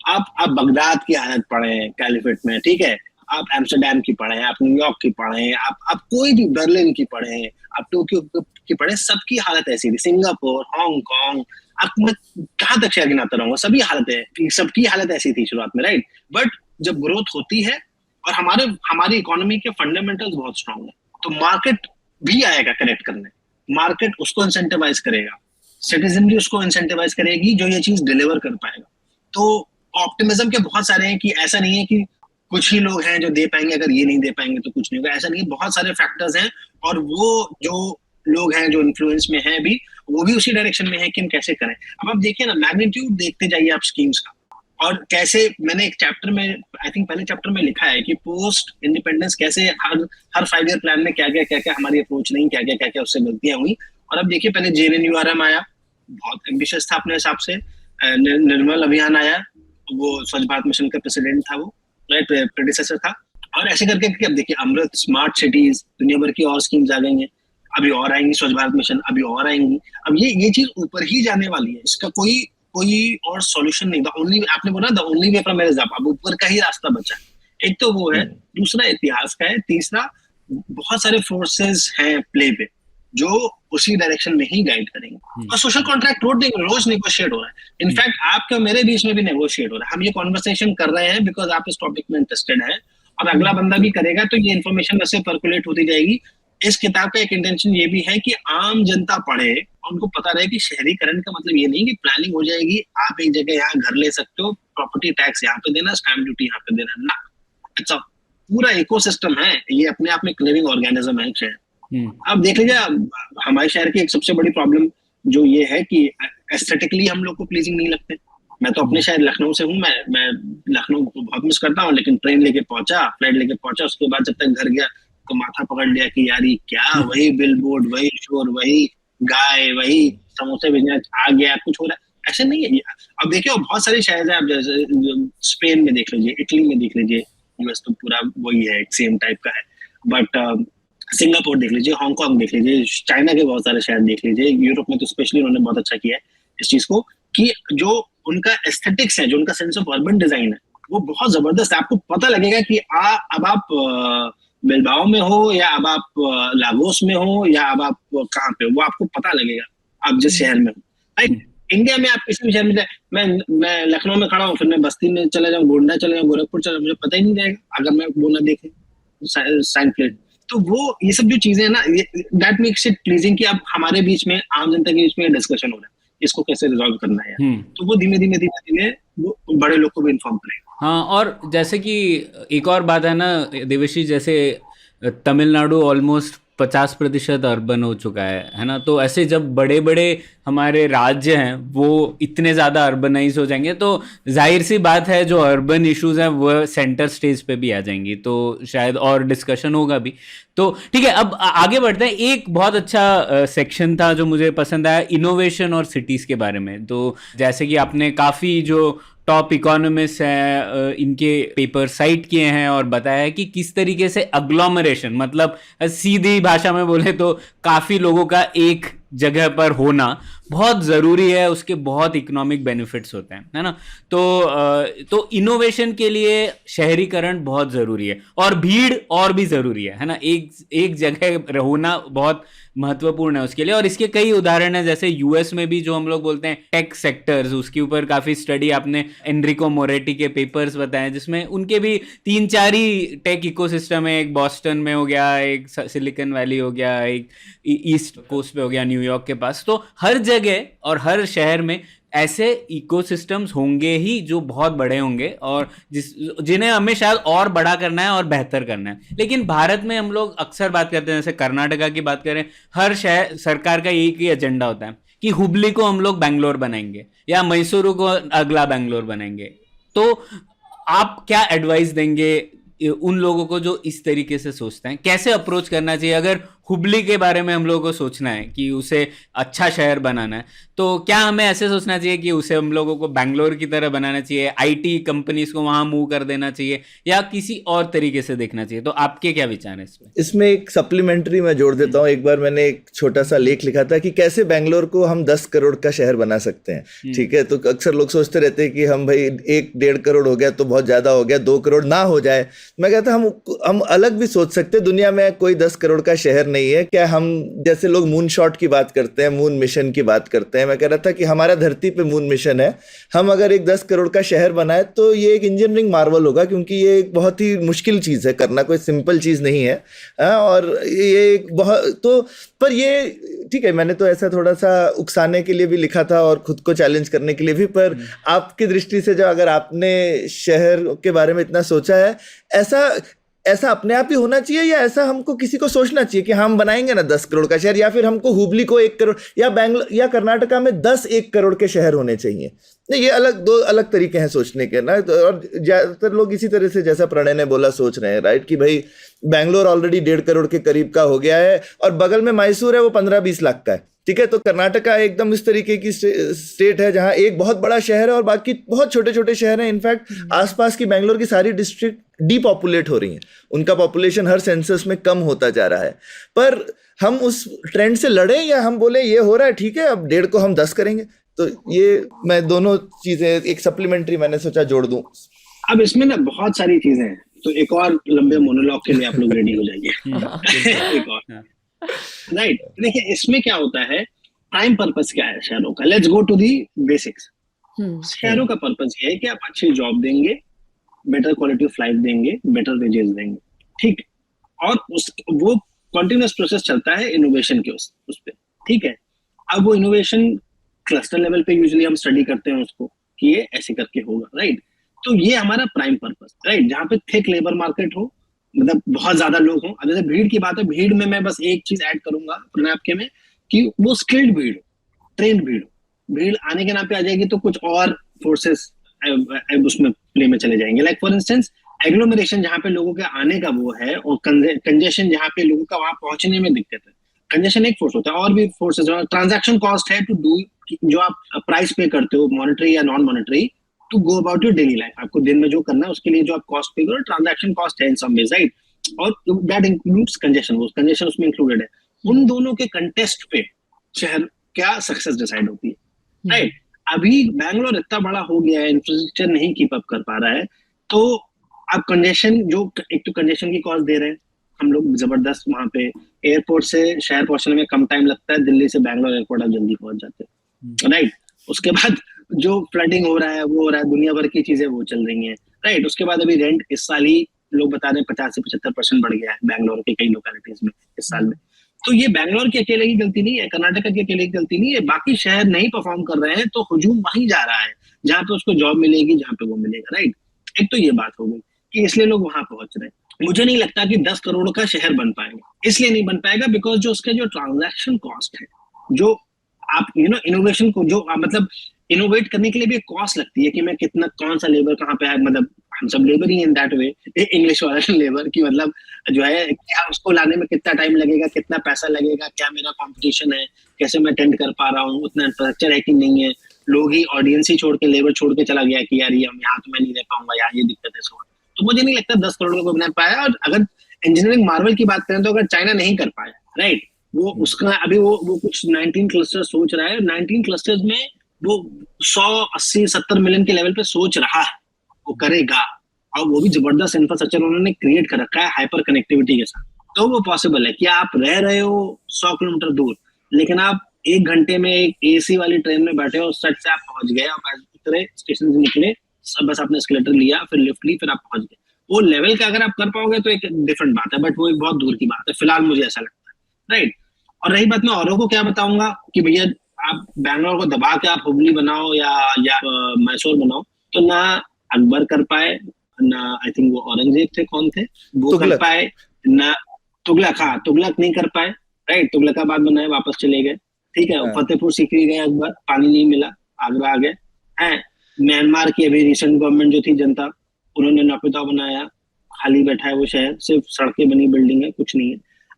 आप बगदाद की हालत पढ़े कैलिफेट में, ठीक है, आप एम्स्टर्डम की पढ़े, आप न्यूयॉर्क की पढ़े, आप कोई भी बर्लिन की पढ़े, आप टोक्यो की पढ़े, सबकी हालत ऐसी थी। सिंगापुर, हांगकांग, आप मैं कहाँ तक शहर गिनाता रहूंगा, सभी हालतें, सबकी हालत ऐसी थी शुरुआत में, राइट। बट जब ग्रोथ होती है और हमारी इकोनॉमी के फंडामेंटल्स बहुत स्ट्रांग है, तो मार्केट भी आएगा करेक्ट करने, मार्केट उसको इंसेंटिवाइज करेगा, सिटीजनरी उसको इंसेंटिवाइज करेगी जो ये चीज डिलीवर कर पाएगा। तो ऑप्टिमिज्म के बहुत सारे हैं कि ऐसा नहीं है कि कुछ ही लोग हैं जो दे पाएंगे, अगर ये नहीं दे पाएंगे तो कुछ नहीं होगा, ऐसा नहीं। बहुत सारे फैक्टर्स हैं और वो जो लोग हैं जो इन्फ्लुएंस में हैं भी, वो भी उसी डायरेक्शन में है कि हम कैसे करें। अब आप देखिए ना, मैग्नीट्यूड देखते जाइए आप स्कीम्स का, और कैसे मैंने एक चैप्टर में, आई थिंक पहले चैप्टर में लिखा है कि पोस्ट इंडिपेंडेंस कैसे हर 5 ईयर प्लान में क्या क्या हमारी अप्रोच नहीं, क्या क्या उससे गलतियां हुई। और अब देखिए, पहले JNNURM आया, बहुत एम्बिशियस था अपने हिसाब से। निर्मल अभियान आया, वो स्वच्छ भारत मिशन का प्रेसिडेंट था, वो राइट, प्रेडिसेसर था। और ऐसे करके अब देखिए, अमृत, स्मार्ट सिटीज, दुनिया भर की और स्कीम्स आ गई हैं, अभी और आएंगी, स्वच्छ भारत मिशन अभी और आएंगी। अब ये चीज ऊपर ही जाने वाली है, इसका कोई और सॉल्यूशन नहीं। आपने बोला द ओनली वे फ्रॉम मेरे हिसाब, अब ऊपर का ही रास्ता बचा है। एक तो वो है, दूसरा इतिहास का है, तीसरा बहुत सारे फोर्सेस हैं प्ले पे जो उसी डायरेक्शन में ही गाइड करेंगे। और सोशल कॉन्ट्रैक्ट रोज नेगोशिएट हो रहा है। इनफैक्ट आपके मेरे बीच में भी नेगोशिएट हो रहा है। हम ये कॉन्वर्सेशन कर रहे हैं बिकॉज आप इस टॉपिक में इंटरेस्टेड हैं, और अगला बंदा भी करेगा, तो ये इन्फॉर्मेशन वैसे पर्कुलेट होती जाएगी। इस किताब का एक इंटेंशन ये भी है कि आम जनता पढ़े और उनको पता रहे कि शहरीकरण का मतलब ये नहीं कि प्लानिंग हो जाएगी, आप एक जगह यहाँ घर ले सकते हो, प्रॉपर्टी टैक्स यहाँ पे देना, स्टैम्प ड्यूटी यहाँ पे देना, ना। अच्छा, पूरा इकोसिस्टम है, ये अपने आप में एक लिविंग ऑर्गेनिज्म है शहर। अब देख लीजिए, हमारे शहर की एक सबसे बड़ी प्रॉब्लम जो ये है कि एस्थेटिकली हम लोग को प्लीजिंग नहीं लगते। मैं तो अपने शहर लखनऊ से हूँ, मैं लखनऊ को बहुत मिस करता हूँ, लेकिन ट्रेन लेके पहुंचा, फ्लाइट लेके पहुंचा, उसके बाद जब तक घर गया तो माथा पकड़ लिया कि यार ये क्या, वही बिलबोर्ड, वही शोर, वही गाय, वही समोसे बिजनेस आ गया, कुछ हो रहा है, ऐसे नहीं है। अब देखिए, बहुत सारे शहर हैं, आप जैसे स्पेन में देख लीजिए, इटली में देख लीजिए, यूएस तो पूरा वही है, एक सेम टाइप का है। बट सिंगापुर देख लीजिए, हांगकांग देख लीजिए, चाइना के बहुत सारे शहर देख लीजिए, यूरोप में तो स्पेशली उन्होंने बहुत अच्छा किया है इस चीज को, कि जो उनका एस्थेटिक्स है, जो उनका सेंस ऑफ अर्बन डिजाइन है, वो बहुत जबरदस्त है। आपको पता लगेगा कि अब आप बिलबाओ में हो, या अब आप लागोस में हो, या अब आप कहाँ पे हो, वो आपको पता लगेगा आप जिस शहर में हो, राइट। इंडिया में आप किसी भी शहर में जाए, मैं लखनऊ में खड़ा हूँ, फिर मैं बस्ती में चला जाऊँ, गोंडा चला जाऊँ, गोरखपुर चला, मुझे पता ही नहीं रहेगा अगर मैं वो ना देखे साइन प्लेट। तो वो ये सब जो चीजें हैं ना, दैट मेक्स इट प्लीजिंग कि अब हमारे बीच में, आम जनता के बीच में डिस्कशन हो रहा है, इसको कैसे रिजॉल्व करना है यार। तो वो धीमे धीमे वो बड़े लोग को भी इन्फॉर्म करेगा। हाँ, और जैसे कि एक और बात है ना देवेशी, जैसे तमिलनाडु ऑलमोस्ट 50% अर्बन हो चुका है ना, तो ऐसे जब बड़े बड़े हमारे राज्य हैं वो इतने ज़्यादा अर्बनाइज हो जाएंगे तो जाहिर सी बात है जो अर्बन इश्यूज हैं वो सेंटर स्टेज पे भी आ जाएंगी, तो शायद और डिस्कशन होगा भी। तो ठीक है, अब आगे बढ़ते हैं। एक बहुत अच्छा सेक्शन था जो मुझे पसंद आया, इनोवेशन और सिटीज़ के बारे में। तो जैसे कि आपने काफ़ी जो टॉप इकोनॉमिस्ट हैं इनके पेपर साइट किए हैं और बताया है कि किस तरीके से अग्लोमरेशन, मतलब सीधी भाषा में बोले तो काफ़ी लोगों का एक जगह पर होना बहुत ज़रूरी है, उसके बहुत इकोनॉमिक बेनिफिट्स होते हैं, है ना। तो इनोवेशन के लिए शहरीकरण बहुत ज़रूरी है और भीड़ और भी ज़रूरी है ना। एक जगह होना बहुत महत्वपूर्ण है उसके लिए, और इसके कई उदाहरण हैं। जैसे यूएस में भी जो हम लोग बोलते हैं टेक सेक्टर्स, उसके ऊपर काफ़ी स्टडी आपने एनरिको मोरेटी के पेपर्स बताए जिसमें उनके भी 3-4 ही टेक इकोसिस्टम है। एक बॉस्टन में हो गया, एक सिलिकॉन वैली हो गया, एक ईस्ट कोस्ट पे हो गया न्यूयॉर्क के पास। तो हर जगह और हर शहर में ऐसे इकोसिस्टम्स होंगे ही जो बहुत बड़े होंगे और जिन्हें हमें शायद और बड़ा करना है और बेहतर करना है। लेकिन भारत में हम लोग अक्सर बात करते हैं, जैसे कर्नाटका की बात करें, हर शहर सरकार का एक ही एजेंडा होता है कि हुबली को हम लोग बेंगलोर बनाएंगे या मैसूरू को अगला बेंगलोर बनाएंगे। तो आप क्या एडवाइस देंगे उन लोगों को जो इस तरीके से सोचते हैं? कैसे अप्रोच करना चाहिए? अगर हुबली के बारे में हम लोगों को सोचना है कि उसे अच्छा शहर बनाना है, तो क्या हमें ऐसे सोचना चाहिए कि उसे हम लोगों को बेंगलोर की तरह बनाना चाहिए, आईटी कंपनीज को वहां मूव कर देना चाहिए, या किसी और तरीके से देखना चाहिए? तो आपके क्या विचार हैं इसमें? इसमें एक सप्लीमेंट्री मैं जोड़ देता हूँ। एक बार मैंने एक छोटा सा लेख लिखा था कि कैसे बेंगलोर को हम 10 करोड़ का शहर बना सकते हैं। ठीक है, तो अक्सर लोग सोचते रहते हैं कि हम भाई 1-1.5 करोड़ हो गया तो बहुत ज़्यादा हो गया, 2 करोड़ ना हो जाए। मैं कहता हम अलग भी सोच सकते हैं। दुनिया में कोई 10 करोड़ का शहर नहीं है। क्या हम जैसे लोग मून शॉट की बात करते हैं, मून मिशन की बात करते हैं, मैं कह रहा था कि हमारा धरती पे मून मिशन है। हम अगर एक 10 करोड़ का शहर बनाए तो ये एक इंजीनियरिंग मार्वल होगा, क्योंकि ये एक बहुत ही मुश्किल चीज़ है करना, कोई सिंपल चीज़ नहीं है। और ये एक बहुत तो पर ये ठीक है, मैंने तो ऐसा थोड़ा सा उकसाने के लिए भी लिखा था और खुद को चैलेंज करने के लिए भी। पर आपकी दृष्टि से जो, अगर आपने शहर के बारे में इतना सोचा है, ऐसा अपने आप ही होना चाहिए या ऐसा हमको किसी को सोचना चाहिए कि हम बनाएंगे ना 10 करोड़ का शहर, या फिर हमको हुबली को 1 करोड़ या बैंगलोर या कर्नाटका में 10 1 करोड़ के शहर होने चाहिए? नहीं, ये दो अलग तरीके हैं सोचने के ना। तो और ज़्यादातर लोग इसी तरह से, जैसा प्रणय ने बोला, सोच रहे हैं, राइट, कि भाई बैंगलोर ऑलरेडी 1.5 करोड़ के करीब का हो गया है और बगल में मैसूर है, वो 15-20 लाख का है। ठीक है, तो कर्नाटका एकदम इस तरीके की स्टेट है जहां एक बहुत बड़ा शहर है और बाकी बहुत छोटे छोटे शहर हैं। इनफैक्ट आसपास की बेंगलोर की सारी डिस्ट्रिक्ट डीपॉपुलेट हो रही हैं, उनका पॉपुलेशन हर सेंसस में कम होता जा रहा है। पर हम उस ट्रेंड से लड़ें या हम बोले ये हो रहा है ठीक है, अब 1.5 को हम 10 करेंगे? तो ये मैं दोनों चीजें एक सप्लीमेंट्री मैंने सोचा जोड़ दूं। अब इसमें ना बहुत सारी चीजें हैं, तो एक और लंबे मोनोलॉग के लिए आप लोग रेडी हो जाइए। एक और राइट, देखिए इसमें क्या होता है, प्राइम पर्पस क्या है शहरों का? Let's go to the basics. शहरों का पर्पस ये है कि आप अच्छी जॉब देंगे, बेटर क्वालिटी ऑफ लाइफ देंगे, बेटर वेजेस देंगे, ठीक, और वो कंटिन्यूअस प्रोसेस चलता है इनोवेशन के उस पे, ठीक है। अब वो इनोवेशन क्लस्टर लेवल पे यूजुअली हम स्टडी करते हैं उसको कि ये ऐसे करके होगा, राइट। तो ये हमारा प्राइम पर्पस, राइट, जहाँ पे थिक लेबर मार्केट हो, मतलब बहुत ज्यादा लोग हों। अब जैसे भीड़ की बात है, भीड़ में मैं बस एक चीज ऐड करूंगा प्रणय आपके में, कि वो स्किल्ड भीड़ हो, ट्रेंड भीड़ हो। भीड़ आने के नाम पे आ जाएगी तो कुछ और फोर्सेस उसमें प्ले में चले जाएंगे। लाइक फॉर इंस्टेंस एग्लोमरेशन, जहाँ पे लोगों के आने का वो है, और कंजेशन जहाँ पे लोगों का वहां पहुंचने में दिक्कत है। कंजेशन एक फोर्स होता है, और भी फोर्सेस। ट्रांजैक्शन कॉस्ट है टू डू, जो आप प्राइस पे करते हो मॉनेटरी या non monetary, to go about your daily life. आपको दिन में जो करना है उसके लिए जो आप कॉस्ट पे करो, ट्रांजैक्शन कॉस्ट है इन सम वेज, राइट। और दैट इंक्लूड्स कंजेशन, वो कंजेशन उसमें इंक्लूडेड है। उन दोनों के कंटेस्ट पे शहर क्या सक्सेस डिसाइड होती है, राइट। अभी बैंगलोर इतना बड़ा हो गया है, इंफ्रास्ट्रक्चर नहीं कीप अप कर पा रहा है, तो आप कंजेशन, जो एक तो कंजेशन की कॉस्ट दे रहे हैं हम लोग जबरदस्त। वहां पे एयरपोर्ट से शहर पहुंचने में कम टाइम लगता है, दिल्ली से बैंगलोर एयरपोर्ट आप जल्दी पहुंच जाते हैं, राइट। उसके बाद जो फ्लडिंग हो रहा है वो हो रहा है, दुनिया भर की चीजें वो चल रही हैं, राइट। उसके बाद अभी रेंट इस साल ही लोग बता रहे हैं 50 से 75% बढ़ गया है बैंगलोर के कई लोकेलिटीज में इस साल में। तो ये बैंगलोर की अकेले की गलती नहीं है, कर्नाटक की अकेले की गलती नहीं है, बाकी शहर नहीं परफॉर्म कर रहे हैं तो हुजूम वहीं जा रहा है जहाँ पे उसको जॉब मिलेगी, जहाँ पे वो मिलेगा, राइट। एक तो ये बात हो गई कि इसलिए लोग वहां पहुंच रहे हैं। मुझे नहीं लगता कि 10 करोड़ का शहर बन पाएगा, इसलिए नहीं बन पाएगा बिकॉज जो उसका जो ट्रांजैक्शन कॉस्ट है, जो आप इनोवेशन को जो मतलब इनोवेट करने के लिए भी कॉस्ट लगती है कि मैं कितना कौन सा लेबर कहाँ पे है, मतलब हम सब labour he in that way, English वाला लेबर की मतलब जो है क्या उसको लाने में कितना टाइम लगेगा, कितना पैसा लगेगा, क्या मेरा कंपटीशन है, कैसे मैं अटेंड कर पा रहा हूँ, उतना इंफ्रास्ट्रक्चर है कि नहीं है, लोग ही ऑडियंस ही छोड़ के लेबर छोड़ के चला गया कि यार ये यहाँ तो मैं नहीं रह पाऊंगा, यहाँ ये दिक्कत है। सो तो मुझे नहीं लगता 10 करोड़ को बना पाया। और अगर इंजीनियरिंग मार्वल की बात करें तो अगर चाइना नहीं कर पाया, राइट, वो उसका अभी वो कुछ 19 क्लस्टर सोच रहा है, 19 क्लस्टर्स में वो 100-80-70 मिलियन के लेवल पे सोच रहा है, वो करेगा, और वो भी जबरदस्त इंफ्रास्ट्रक्चर उन्होंने क्रिएट कर रखा है हाइपर कनेक्टिविटी के साथ। तो वो पॉसिबल है कि आप रह रहे हो 100 किलोमीटर दूर, लेकिन आप 1 घंटे में एक एसी वाली ट्रेन में बैठे हो, सट से आप पहुंच गए, आप उतरे, स्टेशन से निकले, बस आपने एस्केलेटर लिया, फिर लिफ्ट ली, फिर आप पहुंच गए। वो लेवल का अगर आप कर पाओगे तो एक डिफरेंट बात है, बट वो एक बहुत दूर की बात है फिलहाल, मुझे ऐसा लगता है, राइट। और रही बात, मैं औरों को क्या बताऊंगा कि भैया आप बैंगलोर को दबा के आप हुबली बनाओ या मैसूर बनाओ, तो ना अकबर कर पाए, ना आई थिंक वो औरंगजेब थे, कौन थे वो कर पाए, ना तुगलक, हाँ तुगलक नहीं कर पाए, राइट, तुगलकाबाद बनाए वापस चले गए, ठीक है, फतेहपुर सीकरी गए अकबर, पानी नहीं मिला, आगरा आ गए हैं। म्यांमार की अभी रिसेंट गवर्नमेंट जो थी जनता, उन्होंने नौपिता बनाया, खाली बैठा है वो शहर, सिर्फ सड़कें बनी, बिल्डिंग है, कुछ नहीं है।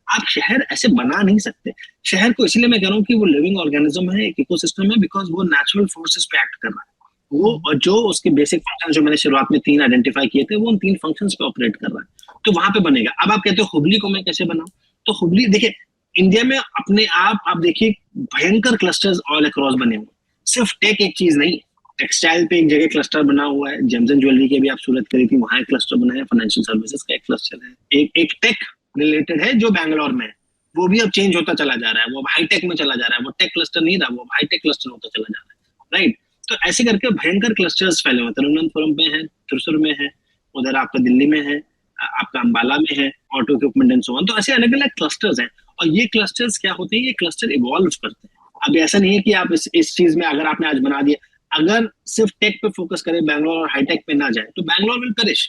आप शहर ऐसे बना नहीं सकते। शहर को इसलिए मैं कह रहा हूँ कि वो लिविंग ऑर्गेनिज्म है, एक इकोसिस्टम है, बिकॉज वो नेचुरल फोर्सेस पे एक्ट कर रहा है। वो और जो उसके बेसिक फंक्शन जो मैंने शुरुआत में 3 आइडेंटिफाई किए थे, वो उन 3 फंक्शंस पे ऑपरेट कर रहा है, तो वहां पे बनेगा। अब आप कहते हो हुबली को मैं कैसे बनाऊं, तो हुबली देखिए इंडिया में अपने आप देखिए भयंकर क्लस्टर्स ऑल अक्रॉस बने हुए, सिर्फ टेक एक चीज नहीं है, टेक्सटाइल पे एक जगह क्लस्टर बना हुआ है, जेम्स एंड ज्वेलरी के भी आप सूरत करी थी, वहां एक क्लस्टर बना है, फाइनेंशियल सर्विसेज का एक क्लस्टर है, एक टेक रिलेटेड है जो बैंगलोर में है, वो भी अब चेंज होता चला जा रहा है, वो हाईटेक में चला जा रहा है, वो टेक क्लस्टर नहीं रहा, वो हाईटेक क्लस्टर होता चला जा रहा है, राइट। तो ऐसे करके भयंकर क्लस्टर्स फैले हुए, तिरुवनंतपुरम में है, त्रिशूर में है, उधर आपका दिल्ली में है, आपका अंबाला में है, auto equipment and so on. तो ऐसे अलग अलग क्लस्टर्स हैं, और ये क्लस्टर्स क्या होते हैं, ये क्लस्टर इवॉल्व करते हैं। अब ऐसा नहीं है कि आप इस चीज में अगर आपने आज बना दिया, अगर सिर्फ टेक पे फोकस करें बैंगलोर और हाईटेक पे ना जाए, तो Bangalore will perish,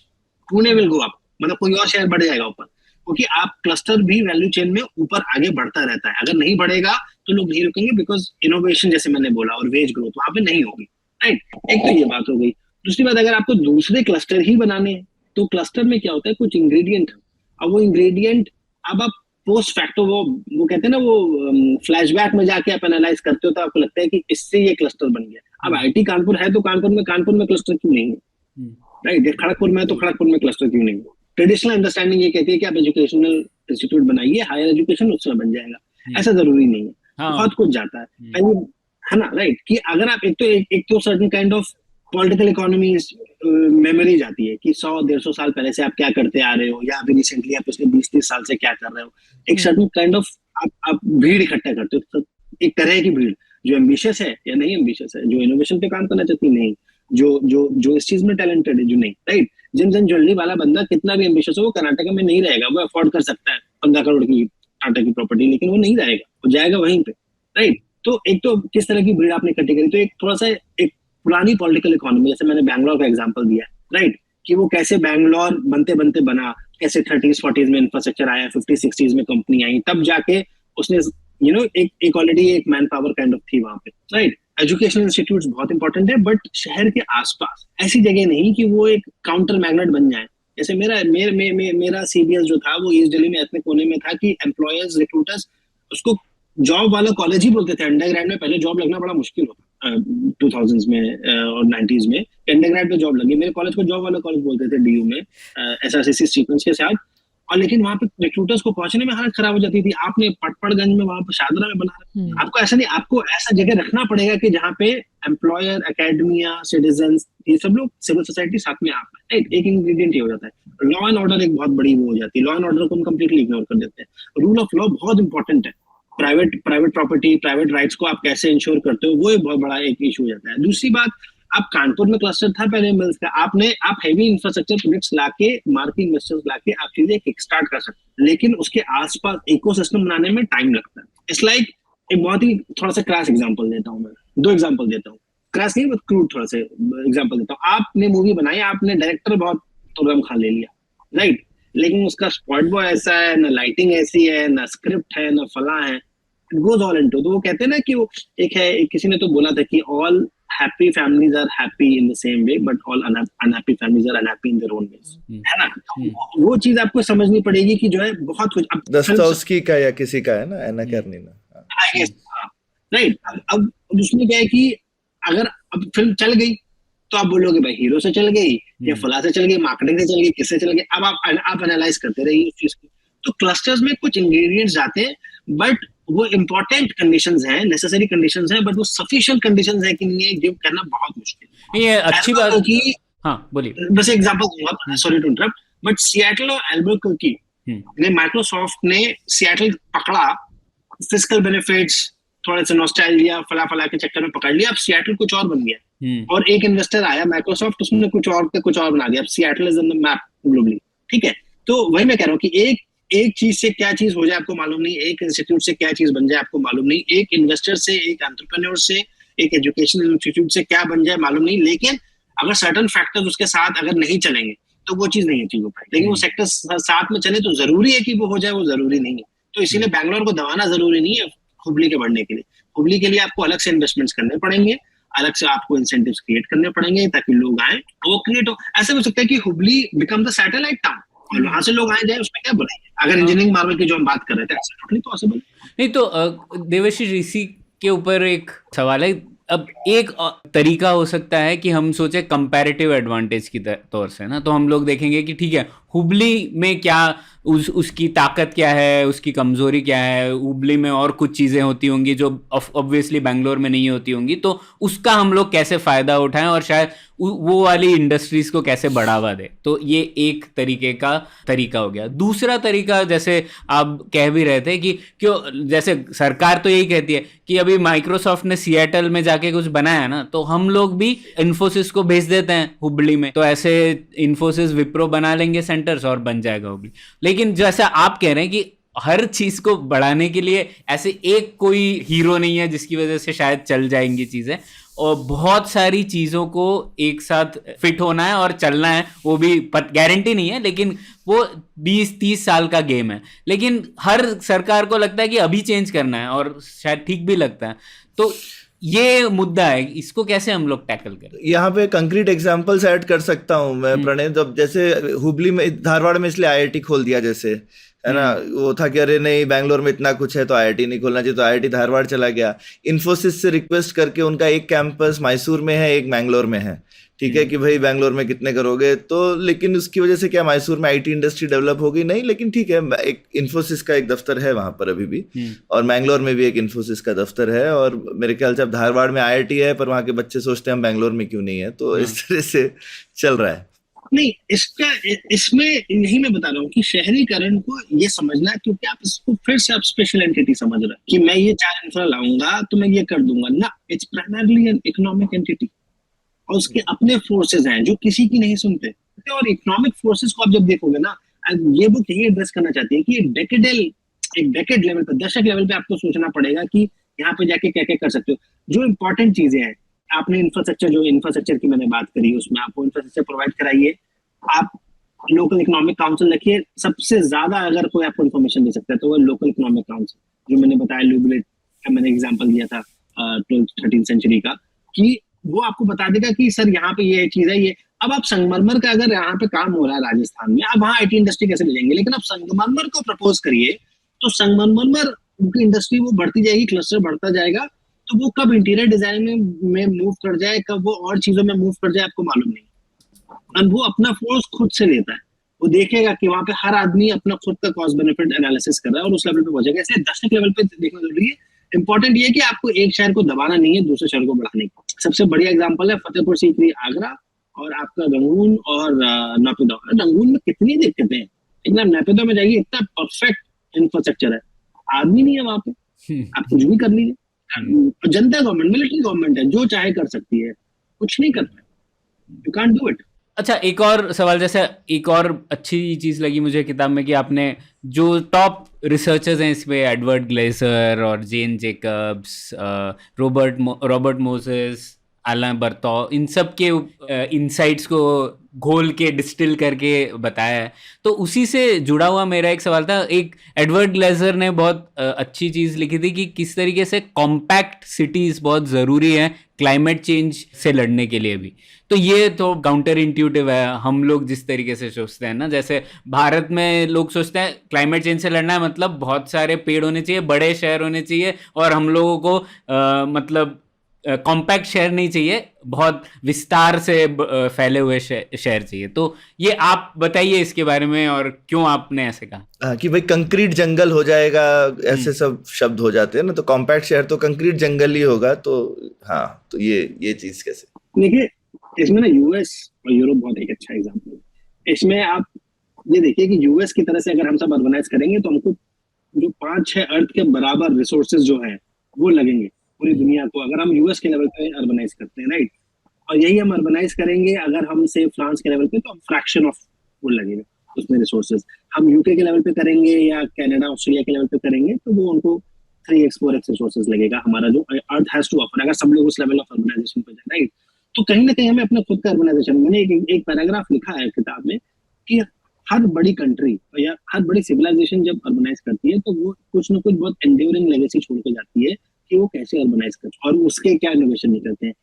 Pune will go up, मतलब कोई और शहर बढ़ जाएगा ऊपर, क्योंकि आप क्लस्टर भी वैल्यू चेन में ऊपर आगे बढ़ता रहता है। अगर नहीं बढ़ेगा तो लोग नहीं रुकेंगे, बिकॉज इनोवेशन जैसे मैंने बोला और वेज ग्रोथ वहां पे नहीं होगी, राइट। एक तो ये बात हो गई। दूसरी बात, अगर आपको दूसरे क्लस्टर ही बनाने हैं, तो क्लस्टर में क्या होता है, कुछ इंग्रेडिएंट है, अब वो इंग्रेडिएंट अब आप पोस्ट फैक्टो वो कहते हैं ना, वो फ्लैशबैक में जाके आप एनालाइज करते हो, तो आपको लगता है कि इससे ये क्लस्टर बन गया। अब आईटी कानपुर है तो कानपुर में क्लस्टर क्यों नहीं है, राइट। खड़गपुर में तो खड़गपुर में क्लस्टर क्यों नहीं है। ट्रेडिशनल अंडरस्टैंडिंग ये कहती है कि आप एजुकेशनल इंस्टीट्यूट बनाइए, हायर एजुकेशन उसमें बन जाएगा, ऐसा जरूरी नहीं है, बहुत कुछ जाता है ना, राइट। कि अगर आप एक तो certain kind of political economy memory जाती है कि 100-150 साल पहले से आप क्या करते आ रहे हो, या अभी रिसेंटली आप पिछले 20-30 साल से क्या कर रहे हो, एक सर्टेन काइंड ऑफ आप भीड़ इकट्ठा करते हो, तो एक तरह की भीड़ जो एम्बिशियस है या नहीं एम्बिशियस है, जो इनोवेशन पे काम करना चाहती नहीं, जो इस चीज में टैलेंटेड है, जो नहीं, राइट। जेम्स एंड ज्वेलरी वाला बंदा कितना भी एम्बिशियस हो, वो कर्नाटक में नहीं रहेगा, वो अफोर्ड कर सकता है 15 करोड़ की टाटा की प्रॉपर्टी, लेकिन वो नहीं रहेगा, वो जाएगा वहीं पे, राइट। तो एक तो किस तरह की भीड़ आपने इकट्ठी करी, तो एक थोड़ा सा एक पुरानी पॉलिटिकल इकोनॉमी, जैसे मैंने बैंगलोर का एग्जांपल दिया, राइट, कि वो कैसे बैंगलोर बनते बनते बना, कैसे 30s-40s में इंफ्रास्ट्रक्चर आया, 50s-60s में कंपनी आई, तब जाके उसने एक ऑलरेडी एक मैन पावर काइंड ऑफ थी वहां पे, राइट। एजुकेशनल इंस्टीट्यूट्स बहुत इंपॉर्टेंट है, बट शहर के आसपास ऐसी जगह नहीं कि वो एक काउंटर मैग्नेट बन जाए। जैसे मेरा सीबीएस जो था, वो ईस्ट दिल्ली में इतने कोने में था कि एम्प्लॉयर्स, रिक्रूटर्स उसको जॉब वाला कॉलेज ही बोलते थे। अंडरग्रेड में पहले जॉब लगना बड़ा मुश्किल होता 2000s में और 90s में, अंडरग्रेड पे जॉब लगी। मेरे कॉलेज को जॉब वाला कॉलेज बोलते थे डीयू में, एसआरसीसी सीक्वेंस के साथ। और लेकिन वहां पे रिक्रूटर्स को पहुंचने में हालत खराब हो जाती थी। आपने पटपड़गंज में, वहां पे शादरा में बना, आपको ऐसा नहीं, आपको ऐसा जगह रखना पड़ेगा कि जहाँ पे एम्प्लॉयर, एकेडमिया, सिटीजन्स, ये सब लोग, सिविल सोसाइटी साथ में आप, एक इंग्रेडिएंट ये हो जाता है। लॉ एंड ऑर्डर एक बहुत बड़ी वो हो जाती है, लॉ एंड ऑर्डर को हम कंप्लीटली इग्नोर कर देते हैं। रूल ऑफ लॉ बहुत इंपॉर्टेंट है। प्राइवेट प्रॉपर्टी, प्राइवेट राइट्स को आप कैसे इंश्योर करते हो, वो एक बहुत बड़ा एक इशू हो जाता है। दूसरी बात, आप कानपुर में क्लस्टर था पहले मिल्स का, आप हैवी इंफ्रास्ट्रक्चर प्रोजेक्ट्स लाके, मार्केट इन्वेस्टर्स लाके आप चीजें किक स्टार्ट कर सकते हैं, लेकिन उसके आसपास इकोसिस्टम बनाने में टाइम लगता है। इट्स लाइक एक बहुत ही थोड़ा सा क्रैश एग्जांपल देता हूँ मैं, 2 एग्जांपल देता हूँ, क्रैश नहीं बट क्रूड थोड़ा सा एग्जांपल देता हूँ। आपने मूवी बनाई, आपने डायरेक्टर बहुत तुरम खा ले लिया, राइट, लेकिन उसका स्पॉट बॉय ऐसा है, ना लाइटिंग ऐसी है, ना स्क्रिप्ट है, ना फला है, इट गोज ऑल इनटू। तो वो कहते हैं ना कि वो एक है, किसी ने तो बोला था कि all happy families are happy in the same way but all unhappy families are unhappy in their own ways, है ना। वो चीज आपको समझनी पड़ेगी कि जो है बहुत कुछ, अब दोस्तोव्स्की का या किसी का है ना, एना करनीना, राइट। अब उसमें क्या है कि अगर अब फिल्म चल गई तो आप बोलोगे भाई हीरो से चल गई या फला से चल गई, मार्केटिंग से चल गई, किससे चल गई, अब आप एनालाइज करते रहिए उस चीज को। तो क्लस्टर्स में कुछ इंग्रेडिएंट्स जाते हैं बट वो इंपॉर्टेंट कंडीशंस हैं, नेसेसरी कंडीशंस हैं, बट वो सफिशिएंट कंडीशंस है कि नहीं है, गिव करना बहुत मुश्किल है। ये अच्छी बात कि हाँ बोलिए, बस एग्जांपल दूंगा, sorry to interrupt, but Seattle और अल्बुकर्की ने, माइक्रोसॉफ्ट ने सिएटल पकड़ा, फिस्कल बेनिफिट्स, थोड़ा सा नॉस्टैल्जिया फला फला के चक्कर में पकड़ लिया, अब सिएटल कुछ और बन गया और एक इन्वेस्टर आया माइक्रोसॉफ्ट, उसने कुछ और बना दिया, अब Seattle is in the map globally, ठीक है। तो वही मैं कह रहा हूँ कि एक चीज से क्या चीज हो जाए आपको मालूम नहीं, एक इंस्टीट्यूट से क्या चीज बन जाए आपको मालूम नहीं, एक इन्वेस्टर से, एक एंटरप्रेन्योर से, एक एजुकेशनल इंस्टीट्यूट से क्या बन जाए मालूम नहीं, लेकिन अगर सर्टेन फैक्टर्स उसके साथ अगर नहीं चलेंगे तो वो चीज नहीं अचीव हो पाएगी। लेकिन वो सेक्टर साथ में चले तो जरूरी है कि वो हो जाए, वो जरूरी नहीं है। तो इसीलिए बैंगलोर को दबाना जरूरी नहीं है हुबली के बढ़ने के लिए। हुबली के लिए आपको अलग से इन्वेस्टमेंट्स करने पड़ेंगे, अलग से आपको इंसेंटिव्स क्रिएट करने पड़ेंगे ताकि लोग आए, वो क्रिएट हो। ऐसे हो सकता है कि Hubli become the satellite town और वहां से लोग आए जाए, उसमें क्या बुराई है? अगर इंजीनियरिंग मार्वल की जो हम बात कर रहे थे, ऐसा टोटली पॉसिबल नहीं। तो देवर्षि ऋषि के ऊपर एक सवाल है। अब एक तरीका हो सकता है कि हम सोचे कंपैरेटिव एडवांटेज की तौर से ना, तो हम लोग देखेंगे कि ठीक है हुबली में क्या उसकी ताकत क्या है, उसकी कमजोरी क्या है, हुबली में और कुछ चीज़ें होती होंगी जो ऑब्वियसली बेंगलोर में नहीं होती होंगी, तो उसका हम लोग कैसे फ़ायदा उठाएं और शायद वो वाली इंडस्ट्रीज को कैसे बढ़ावा दे। तो ये एक तरीका हो गया। दूसरा तरीका, जैसे आप कह भी रहे थे कि क्यों, जैसे सरकार तो यही कहती है कि अभी माइक्रोसॉफ्ट ने सिएटल में जाके कुछ बनाया ना, तो हम लोग भी इन्फोसिस को भेज देते हैं हुबली में, तो ऐसे इन्फोसिस विप्रो बना लेंगे सेंटर्स और बन जाएगा हुबली। लेकिन जैसा आप कह रहे हैं कि हर चीज को बढ़ाने के लिए ऐसे एक कोई हीरो नहीं है जिसकी वजह से शायद चल जाएंगी चीजें, और बहुत सारी चीजों को एक साथ फिट होना है और चलना है, वो भी गारंटी नहीं है, लेकिन वो 20-30 साल का गेम है। लेकिन हर सरकार को लगता है कि अभी चेंज करना है और शायद ठीक भी लगता है। तो ये मुद्दा है, इसको कैसे हम लोग टैकल करें? यहाँ पे कंक्रीट एग्जांपल्स ऐड कर सकता हूँ मैं प्रणय। जब जैसे हुबली में, धारवाड़ में इसलिए आईआईटी खोल दिया, जैसे है ना, वो था कि अरे नहीं बैंगलोर में इतना कुछ है तो आईआईटी नहीं खोलना चाहिए, तो आईआईटी धारवाड़ चला गया। इन्फोसिस से रिक्वेस्ट करके उनका एक कैंपस मैसूर में है, एक बैंगलोर में है, ठीक है, कि भाई बैंगलोर में कितने करोगे, तो लेकिन उसकी वजह से क्या मैसूर में आईटी इंडस्ट्री डेवलप हो गई? नहीं, लेकिन ठीक है, एक इन्फोसिस का एक दफ्तर है वहां पर अभी भी, और मैंगलोर में भी एक इन्फोसिस का दफ्तर है, और मेरे ख्याल से अब धारवाड़ में आईआईटी है, पर वहाँ के बच्चे सोचते हैं हम बैंगलोर में क्यों नहीं है। तो इस तरह से चल रहा है। नहीं, इसमें यही मैं बता रहा हूँ कि शहरीकरण को ये समझना, क्योंकि आप इसको फिर से आप स्पेशल एंटिटी समझ रहे हैं कि मैं ये 4 इंफ्रा लाऊंगा तो मैं ये कर दूंगा ना। It's primarily an economic entity और उसके अपने फोर्सेस हैं जो किसी की नहीं सुनते। और इकोनॉमिक फोर्सेस को आप जब देखोगे ना, ये बुक यही एड्रेस करना चाहती है कि एक डेकेड लेवल पे, दशक लेवल पे आपको सोचना पड़ेगा कि यहाँ पे जाके क्या क्या कर सकते हो। जो इंपॉर्टेंट चीजें हैं, आपने इंफ्रास्ट्रक्चर की मैंने बात करी, उसमें आपको इंफ्रास्ट्रक्चर प्रोवाइड कराइए, आप लोकल इकोनॉमिक काउंसिल रखिए। सबसे ज्यादा अगर कोई आपको इन्फॉर्मेशन दे सकता है तो वो लोकल इकोनॉमिक काउंसिल, जो मैंने बताया ल्यूबलेट का मैंने एग्जांपल दिया था 12th-13th सेंचुरी का, कि वो आपको बता देगा कि सर यहाँ पे ये चीज है ये। अब आप संगमरमर का अगर यहाँ पे काम हो रहा है राजस्थान में, अब वहाँ आईटी इंडस्ट्री कैसे ले जाएंगे? लेकिन आप संगमरमर को प्रपोज करिए तो संगमरमर की इंडस्ट्री वो बढ़ती जाएगी, क्लस्टर बढ़ता जाएगा, तो वो कब इंटीरियर डिजाइन में मूव कर जाए, कब वो और चीजों में मूव कर जाए, आपको मालूम नहीं। और वो अपना फोर्स खुद से लेता है, वो देखेगा कि वहां पे हर आदमी अपना खुद का कॉस्ट बेनिफिट एनालिसिस कर रहा है और उस लेवल पे पहुंचेगा। ऐसे दशक लेवल पे देखना जरूरी है। इंपॉर्टेंट ये है कि आपको एक शहर को दबाना नहीं है दूसरे शहर को बढ़ाने का। सबसे बढ़िया एग्जांपल है फतेहपुर सीकरी आगरा और आपका रंगून और नैपीदो। रंगून में कितनी दिक्कतें हैं, एकदम नैपीदो में जाइए, इतना परफेक्ट इंफ्रास्ट्रक्चर है, आदमी नहीं है वहां पे, आप कुछ भी कर लीजिए। जनता गवर्नमेंट, मिलिट्री गवर्नमेंट है, जो चाहे कर सकती है, कुछ नहीं कर पाए, यू कांट डू इट। अच्छा, एक और सवाल, जैसे एक और अच्छी चीज लगी मुझे किताब में कि आपने जो टॉप रिसर्चर्स हैं इसमें, एडवर्ड ग्लेसर और जेन जेकब्स, रॉबर्ट मोसेस, अलान बर्तौ, इन सब के इनसाइट्स को घोल के डिस्टिल करके बताया है। तो उसी से जुड़ा हुआ मेरा एक सवाल था, एक एडवर्ड ग्लेसर ने बहुत अच्छी चीज़ लिखी थी कि किस तरीके से कॉम्पैक्ट सिटीज़ बहुत ज़रूरी है क्लाइमेट चेंज से लड़ने के लिए भी। तो ये तो काउंटर इंट्यूटिव है, हम लोग जिस तरीके से सोचते हैं ना, जैसे भारत में लोग सोचते हैं क्लाइमेट चेंज से लड़ना है मतलब बहुत सारे पेड़ होने चाहिए, बड़े शहर होने चाहिए, और हम लोगों को मतलब कॉम्पैक्ट शहर नहीं चाहिए, बहुत विस्तार से फैले हुए शहर चाहिए। तो ये आप बताइए इसके बारे में, और क्यों आपने ऐसे कहा? हाँ, कि भाई कंक्रीट जंगल हो जाएगा, ऐसे सब शब्द हो जाते हैं ना, तो कॉम्पैक्ट शहर तो कंक्रीट जंगल ही होगा। तो हाँ, तो ये चीज कैसे? देखिए, इसमें ना यूएस और यूरोप बहुत एक अच्छा एग्जाम्पल है। इसमें आप ये देखिए कि यूएस की तरह से अगर हम सब अर्बनाइज करेंगे तो हमको जो 5-6 अर्थ के बराबर रिसोर्सेज जो है वो लगेंगे पूरी दुनिया को, अगर हम यूएस के लेवल पे अर्बनाइज करते हैं, राइट। और यही हम अर्बनाइज करेंगे अगर हम से फ्रांस के लेवल पे, तो फ्रैक्शन ऑफ वो लगेगा उसमें रिसोर्सेज। हम यूके के लेवल पे करेंगे या कनाडा ऑस्ट्रेलिया के लेवल पे करेंगे तो वो उनको 3x 4x रिसोर्सेज लगेगा हमारा जो अर्थ हैज टू ऑफर, अगर सब लोग उस लेवल ऑफ अर्बनाइजेशन पे जाए, राइट। तो कहीं ना कहीं हमें अपने खुद का अर्बनाइजेशन, मैंने एक पैराग्राफ लिखा है किताब में कि हर बड़ी कंट्री या हर बड़ी सिविलाइजेशन जब अर्बनाइज करती है तो वो कुछ ना कुछ बहुत एंड्योरिंग लेगेसी छोड़ के जाती है कि वो कैसे अर्बनाइज करते हैं और उसके क्या इनोवेशन निकलते हैं।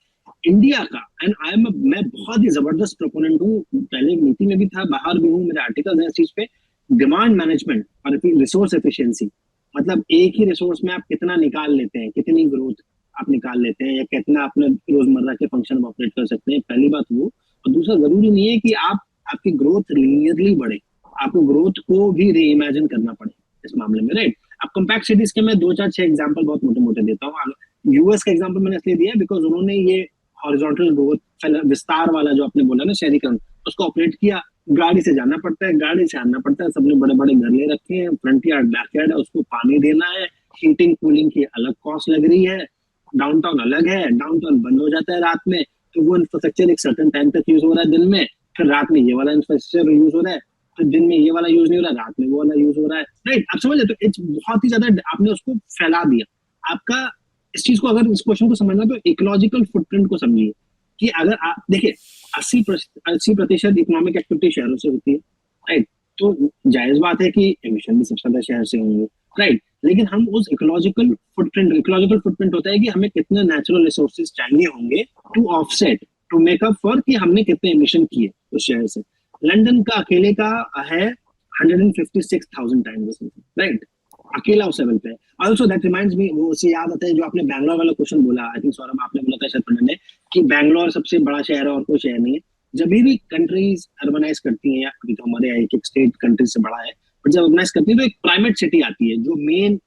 इंडिया का, एंड मैं बहुत ही जबरदस्त प्रोपोनेंट हूँ, पहले मीटिंग में भी था, बाहर भी हूँ, मेरे आर्टिकल है इस चीज पे, डिमांड मैनेजमेंट और रिसोर्स एफिशिएंसी। मतलब एक ही रिसोर्स में आप कितना निकाल लेते हैं, कितनी ग्रोथ आप निकाल लेते हैं, या कितना अपने रोजमर्रा के फंक्शन ऑपरेट कर सकते हैं, पहली बात वो। और दूसरा, जरूरी नहीं है कि आपकी ग्रोथ लीनियरली बढ़े, आपको ग्रोथ को भी रीइमेजिन करना पड़े इस मामले में, राइट। अब कॉम्पैक्ट सिटीज के मैं 2-4-6 एग्जांपल बहुत मोटे मोटे देता हूँ। यूएस का एग्जांपल मैंने इसलिए दिया बिकॉज उन्होंने ये हॉरिजॉन्टल ग्रोथ, विस्तार वाला जो आपने बोला ना, शहरीकरण, उसको ऑपरेट किया। गाड़ी से जाना पड़ता है, गाड़ी से आना पड़ता है, सबने बड़े बड़े घर ले रखे हैं, फ्रंट यार्ड बैक यार्ड है, उसको पानी देना है, हीटिंग कूलिंग की अलग कॉस्ट लग रही है, डाउनटाउन अलग है, डाउनटाउन बंद हो जाता है रात में, तो वो इंफ्रास्ट्रक्चर एक सर्टेन टाइम तक यूज हो रहा है दिन में, फिर रात में ये वाला इंफ्रास्ट्रक्चर यूज हो रहा है, फिर दिन में ये वाला यूज नहीं हो रहा, रात में वो वाला यूज हो रहा है, राइट। आप समझ लेते हो, बहुत ही ज्यादा आपने उसको फैला दिया। आपका इस चीज को, अगर इस क्वेश्चन को समझना तो इकोलॉजिकल फुटप्रिंट को समझिए कि अगर आप देखिए 80% इकोनॉमिक एक्टिविटी शहरों से होती है, राइट। तो जायज बात है कि एमिशन भी सबसे ज्यादा शहर से होंगे, राइट। लेकिन हम उस इकोलॉजिकल फुटप्रिंट होता है कि हमें कितने नेचुरल रिसोर्सेज चाहिए होंगे to offset, to make up for कि हमने कितने एमिशन किए उस शहर से। लंदन का अकेले का है 156,000 टाइम्स, राइट, अकेला उस लेवल पे। ऑल्सो दैट रिमाइंड्स मी, वो उससे याद आता है जो आपने बैंगलोर वाला क्वेश्चन बोला, आई थिंक सौरभ आपने बोला था शायद पंडित ने, कि बैंगलोर सबसे बड़ा शहर है और कोई शहर नहीं है। जब भी कंट्रीज अर्बनाइज करती हैं, या अभी तो हमारे एक एक स्टेट कंट्रीज से बड़ा है, बट जब अर्बनाइज करती है तो एक प्राइमेट सिटी आती है जो मेन,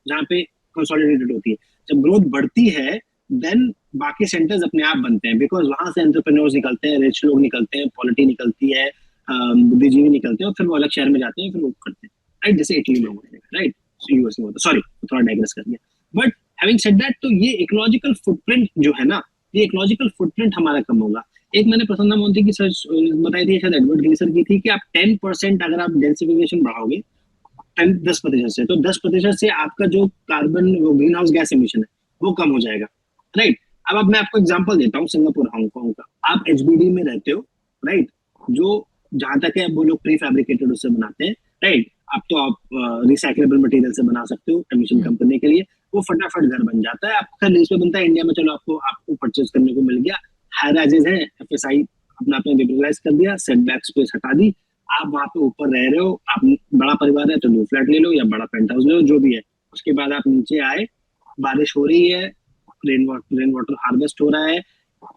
जहाँ पे कंसोलिडेटेड होती है। जब ग्रोथ बढ़ती है देन बाकी सेंटर्स अपने आप बनते हैं, बिकॉज वहां से एंटरप्रेन्योर्स निकलते हैं, रिच लोग निकलते हैं, पॉलिटी निकलती है, बुद्धिजीवी निकलते हैं, और फिर वो अलग शहर में जाते हैं, फिर वो करते हैं, राइट। जैसे इटली में हुआ, राइट, यूएस में होता, सॉरी थोड़ा डाइग्रेस कर दिया। बट हैविंग सेड दैट, तो ये इकोलॉजिकल फुटप्रिंट जो है ना, ये इकोलॉजिकल फुटप्रिंट हमारा कम होगा। एक मैंने प्रसन्ना मोहंती की सर्च बताई थी, शायद एडवर्ड ग्लेसर की थी, कि आप 10% अगर आप डेंसिफिकेशन बढ़ाओगे 10% से, तो 10% से आपका जो कार्बन, वो ग्रीन हाउस गैस एमिशन है, वो कम हो जाएगा, राइट। अब मैं आपको एग्जांपल देता हूँ सिंगापुर, हांगकांग का। आप एचबीडी में रहते हो, राइट, जो जहां तक है वो लोग प्री फैब्रिकेटेड उससे बनाते हैं, राइट। अब तो आप रिसाइक्लेबल मटेरियल से बना सकते हो एमिशन कम करने के लिए, वो फटाफट घर बन जाता है आपका, लीज पे बनता है। इंडिया में चलो आपको परचेज करने को मिल गया, हाई राइजेस है, एफएसआई अपना आपने लिबरलाइज कर दिया, सेटबैक स्पेस हटा दी, आप वहां पे ऊपर रह रहे हो, आप बड़ा परिवार है तो 2 फ्लैट ले लो या बड़ा पेंट हाउस ले लो, जो भी है। उसके बाद आप नीचे आए, बारिश हो रही है, रेन वाटर हार्वेस्ट हो रहा है,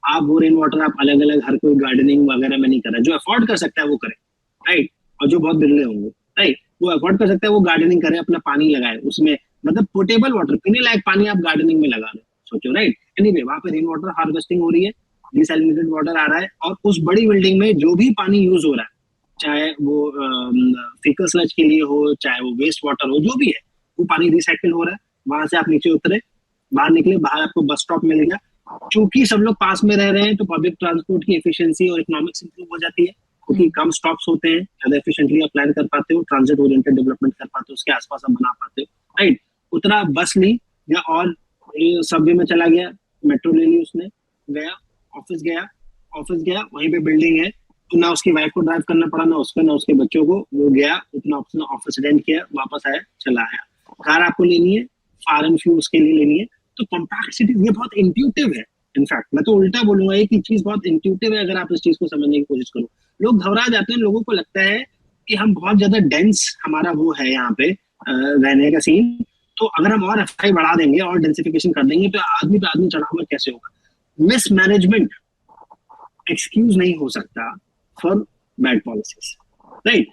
आप वो रेन वाटर आप अलग अलग, हर कोई गार्डनिंग वगैरह में नहीं कर रहा है, जो अफोर्ड कर सकता है वो करे, राइट, और जो बहुत बिरले होंगे, राइट, वो अफोर्ड कर सकता है वो गार्डनिंग करे, अपना पानी लगाए उसमें, मतलब पोर्टेबल वाटर, पीने लायक पानी आप गार्डनिंग में लगा रहे हो, सोचो, राइट। एनीवे, वहां पे रेन वाटर हार्वेस्टिंग हो रही है, डिसैलिनेटेड वाटर आ रहा है, और उस बड़ी बिल्डिंग में जो भी पानी यूज हो रहा है, चाहे वो फीकल स्लज के लिए हो, चाहे वो वेस्ट वाटर हो, जो भी है, वो पानी रिसाइकिल हो रहा है। वहां से आप नीचे उतरे, बाहर निकले, बाहर आपको बस स्टॉप मिल गया, क्योंकि सब लोग पास में रह रहे हैं तो पब्लिक ट्रांसपोर्ट की एफिशिएंसी और इकोनॉमिक्स इंप्रूव हो जाती है, क्योंकि कम स्टॉप्स होते हैं, ज्यादा एफिशिएंटली आप प्लान कर पाते हो, ट्रांजिट ओरिएंटेड डेवलपमेंट कर पाते हो, उसके आसपास आप बना पाते हो, राइट। उतना बस ली या और सबवे में चला गया, मेट्रो ले ली उसने, गया ऑफिस गया, वहीं पे बिल्डिंग है, तो ना उसकी वाइफ को ड्राइव करना पड़ा, ना उसको ना उसके बच्चों को, वो गया अपना अपना ऑफिस रेंट किया, वापस आया, चला आया। कार आपको लेनी है, फार एंड फ्यू उसके लिए लेनी है, तो कॉम्पैक्ट सिटीज ये बहुत इंट्यूटिव है। इनफैक्ट मैं तो उल्टा बोलूंगा, एक ही चीज बहुत इंट्यूटिव है, अगर आप इस चीज को समझने की कोशिश करो। लोग घबरा जाते हैं, लोगों को लगता है कि हम बहुत ज्यादा डेंस हमारा वो है यहाँ पे रहने का सीन, तो अगर हम और एफआई बढ़ा देंगे और डेंसिफिकेशन कर देंगे तो आदमी पे आदमी चढ़ा हुआ कैसे होगा। मिस मैनेजमेंट एक्सक्यूज नहीं हो सकता फॉर बैड पॉलिसीज, राइट।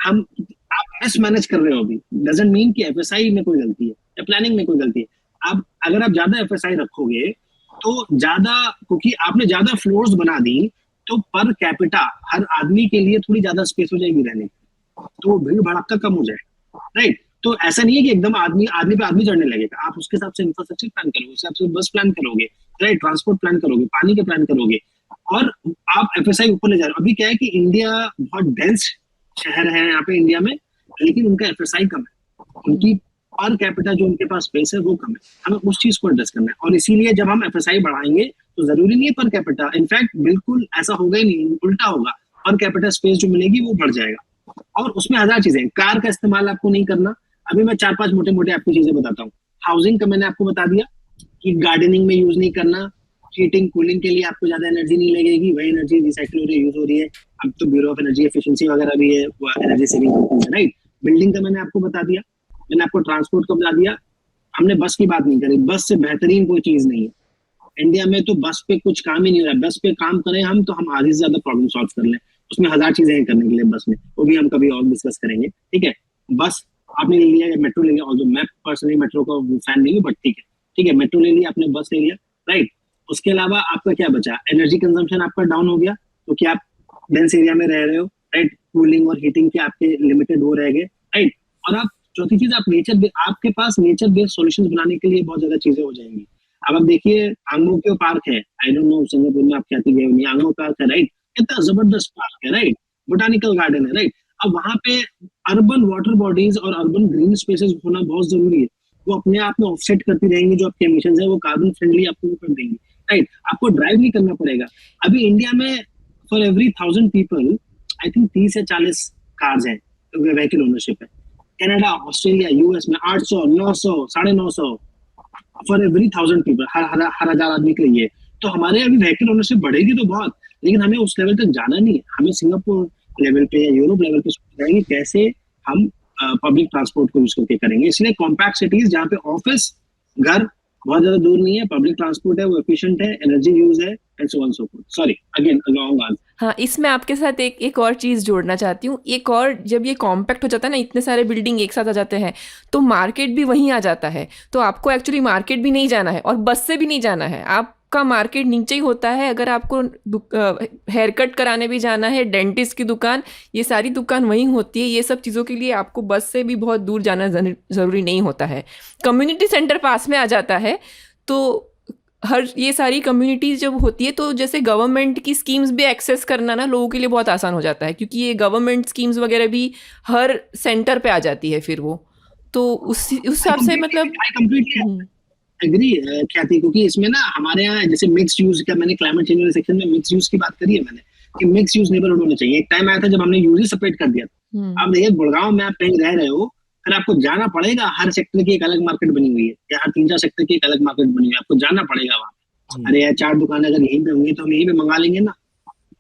हम आप मिस मैनेज कर रहे हो अभी, डजंट मीन कि एफएसआई में कोई गलती है या प्लानिंग में कोई गलती है। आप अगर आप ज्यादा एफएसआई रखोगे तो ज्यादा, क्योंकि आपने ज्यादा फ्लोर्स बना दी, तो पर कैपिटा हर आदमी के लिए थोड़ी ज्यादा स्पेस हो जाएगी रहने की, तो भीड़ भड़का कम हो जाएगा, राइट। तो ऐसा नहीं है कि एकदम आदमी पे आदमी चढ़ने लगेगा, आप उसके हिसाब से इंफ्रास्ट्रक्चर प्लान करोगे, उस हिसाब से बस प्लान करोगे, राइट, ट्रांसपोर्ट प्लान करोगे, पानी के प्लान करोगे, और आप एफएसआई ऊपर ले जा रहे हो। अभी क्या है कि इंडिया बहुत डेंस शहर है यहाँ पे इंडिया में, लेकिन उनका एफएसआई कम है, उनकी पर कैपिटा जो उनके पास स्पेस है वो कम है, हमें उस चीज को एड्रेस करना है। और इसीलिए जब हम एफएसआई बढ़ाएंगे तो जरूरी नहीं है पर कैपिटा, इनफैक्ट बिल्कुल ऐसा होगा ही नहीं, उल्टा होगा, पर कैपिटा स्पेस जो मिलेगी वो बढ़ जाएगा। और उसमें हजार चीजें, कार का इस्तेमाल आपको नहीं करना। अभी मैं 4-5 मोटे मोटे आपको चीजें बताता हूँ। हाउसिंग का मैंने आपको बता दिया कि गार्डनिंग में यूज नहीं करना, हीटिंग कूलिंग के लिए आपको ज्यादा एनर्जी नहीं लगेगी, वही एनर्जी रिसाइकिल हो रही है, यूज हो रही है। अब तो ब्यूरो ऑफ एनर्जी एफिशिएंसी वगैरह भी है, एनर्जी सेविंग करती है, राइट। बिल्डिंग का मैंने आपको बता दिया, मैंने आपको ट्रांसपोर्ट का बता दिया। हमने बस की बात नहीं करी, बस से बेहतरीन कोई चीज नहीं है इंडिया में, तो बस पे कुछ काम ही नहीं हो रहा है। बस पे काम करें हम तो हम आधे से ज्यादा प्रॉब्लम सॉल्व कर लें, उसमें हजार चीजें हैं करने के लिए बस में, वो भी हम कभी और डिस्कस करेंगे, ठीक है। बस आपने ले लिया या मेट्रो ले लिया, ऑल्दो मैं पर्सनली मेट्रो का फैन नहीं हूँ, बट ठीक है, मेट्रो ले लिया आपने, बस ले लिया, राइट। उसके अलावा आपका क्या बचा, एनर्जी कंजम्पशन आपका डाउन हो गया क्योंकि आप डेंस एरिया में रह रहे हो, राइट। कूलिंग और हीटिंग के आपके लिमिटेड हो रहेंगे, राइट। और आप चौथी चीज, आप आपके पास नेचर बेस्ड सॉल्यूशंस बनाने के लिए बहुत ज्यादा चीजें हो जाएंगी। अब आप देखिए आंगमोक्यो पार्क है, आई डोंट नो सिंगापुर में आप कहती गए नहीं, आंगमो पार्क है, राइट, कितना जबरदस्त पार्क है, राइट, बोटानिकल गार्डन है, राइट। अब वहां पे अर्बन वाटर बॉडीज और अर्बन ग्रीन स्पेसेस होना बहुत जरूरी है, वो अपने आप में ऑफसेट करती रहेंगी जो आपके एमिशंस है, वो कार्बन फ्रेंडली आपको कर देंगी, राइट। आपको ड्राइव नहीं करना पड़ेगा। अभी इंडिया में for every 1000 people I think 30 या 40 कार्स हैं, व्हीकल ओनरशिप है। कनाडा, ऑस्ट्रेलिया, यूएस में 800, 900, 950 फॉर एवरी 1000 पीपल, हर हजार आदमी के लिए। तो हमारे अभी व्हीकल ओनरशिप बढ़ेगी तो बहुत, लेकिन हमें उस लेवल तक जाना नहीं है। हमें सिंगापुर लेवल पे या यूरोप लेवल पे सोचना है कैसे हम पब्लिक ट्रांसपोर्ट को यूज करके करेंगे। इसलिए कॉम्पैक्ट सिटीज जहाँ पे ऑफिस घर बहुत ज्यादा दूर नहीं है, पब्लिक ट्रांसपोर्ट है, वो एफिशिएंट है, एनर्जी यूज है, and so on so forth. Sorry again a long answer. हाँ, इसमें आपके साथ एक और चीज़ जोड़ना चाहती हूँ। एक और, जब ये कॉम्पैक्ट हो जाता है ना, इतने सारे बिल्डिंग एक साथ आ जाते हैं, तो मार्केट भी वहीं आ जाता है। तो आपको एक्चुअली मार्केट भी नहीं जाना है और बस से भी नहीं जाना है, आपका मार्केट नीचे ही होता है। अगर आपको हेयर कट कराने भी जाना है, डेंटिस्ट की दुकान, ये सारी दुकान वहीं होती है। ये सब चीज़ों के लिए आपको बस से भी बहुत दूर जाना ज़रूरी नहीं होता है। कम्युनिटी सेंटर पास में आ जाता है, तो हर ये सारी कम्युनिटीज़ जब होती है तो जैसे गवर्नमेंट की स्कीम्स भी एक्सेस करना ना लोगों के लिए बहुत आसान हो जाता है, क्योंकि ये गवर्नमेंट स्कीम्स वगैरह भी हर सेंटर पे आ जाती है फिर वो, तो उस हिसाब से मतलब एग्री ख्याति, क्योंकि इसमें ना हमारे यहाँ जैसे मिक्स यूज का, मैंने क्लाइमेट चेंज वाले सेक्शन में मिक्स यूज की बात करी है मैंने, कि मिक्स यूज नेबरहुड होना चाहिए। एक टाइम आया था जब हमने यूज ही सेपरेट कर दिया था। आप देखिए गुड़गांव में आप कहीं रह रहे हो, फिर आपको जाना पड़ेगा, हर सेक्टर की एक अलग मार्केट बनी हुई है, या हर 3-4 सेक्टर की एक अलग मार्केट बनी हुई है, आपको जाना पड़ेगा वहाँ। अरे यार 4 दुकानें अगर यहीं पे होंगी तो हम यहीं पे मंगा लेंगे ना।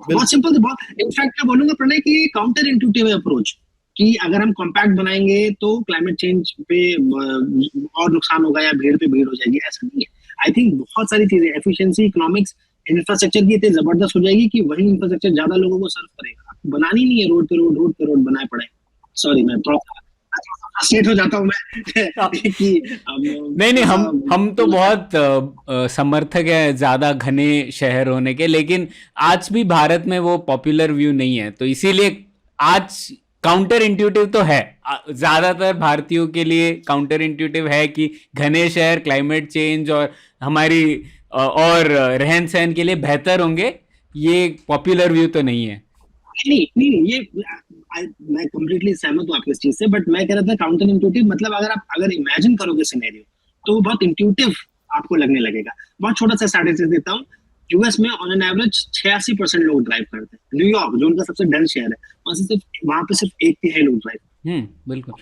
बहुत सिंपल है, बहुत इनफैक्ट मैं बोलूंगा प्रणय की काउंटर इंट्यूटिव अप्रोच, कि अगर हम कॉम्पैक्ट बनाएंगे तो क्लाइमेट चेंज पे और नुकसान होगा या भीड़ पे भीड़ हो जाएगी, ऐसा नहीं है। आई थिंक बहुत सारी चीजें, एफिशिएंसी, इकोनॉमिक्स, इंफ्रास्ट्रक्चर की इतनी जबरदस्त हो जाएगी कि वही इंफ्रास्ट्रक्चर ज्यादा लोगों को सर्व करेगा। आपको बनानी नहीं है रोड पे रोड बनाए पड़े। सॉरी मैं थोड़ा फ्रस्ट्रेट हो जाता हूँ मैं कि नहीं हम तो बहुत समर्थक है ज्यादा घने शहर होने के, लेकिन आज भी भारत में वो पॉपुलर व्यू नहीं है, तो इसीलिए आज काउंटर इंट्यूटिव तो है, ज्यादातर भारतीयों के लिए काउंटर इंट्यूटिव है कि घने शहर, क्लाइमेट चेंज और हमारी और रहन सहन के लिए बेहतर होंगे, ये पॉपुलर व्यू तो नहीं है। नहीं ये मैं कंप्लीटली सहमत हूँ आपकी इस चीज से, बट मैं कह रहा था काउंटर इंट्यूटिव, मतलब अगर इमेजिन करोगे सिनेरियो तो वो बहुत इंट्यूटिव आपको लगने लगेगा। बहुत छोटा सा स्टैटिस्टिक्स देता हूँ, यूएस में ऑन एन एवरेज 86% लोग ड्राइव करते हैं। न्यूयॉर्क जो उनका सबसे डेंस शहर है, वहां पे सिर्फ 1/3 लोग ड्राइव। बिल्कुल।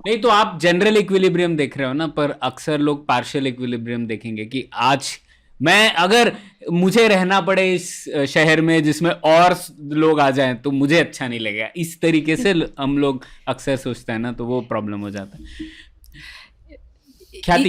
नहीं तो आप जनरल इक्विलिब्रियम देख रहे हो ना, पर अक्सर लोग पार्शियल इक्विलिब्रियम देखेंगे कि आज मैं अगर मुझे रहना पड़े इस शहर में जिसमें और लोग आ जाएं तो मुझे अच्छा नहीं लगेगा, इस तरीके से हम लोग अक्सर सोचते हैं ना, तो वो प्रॉब्लम हो जाता है।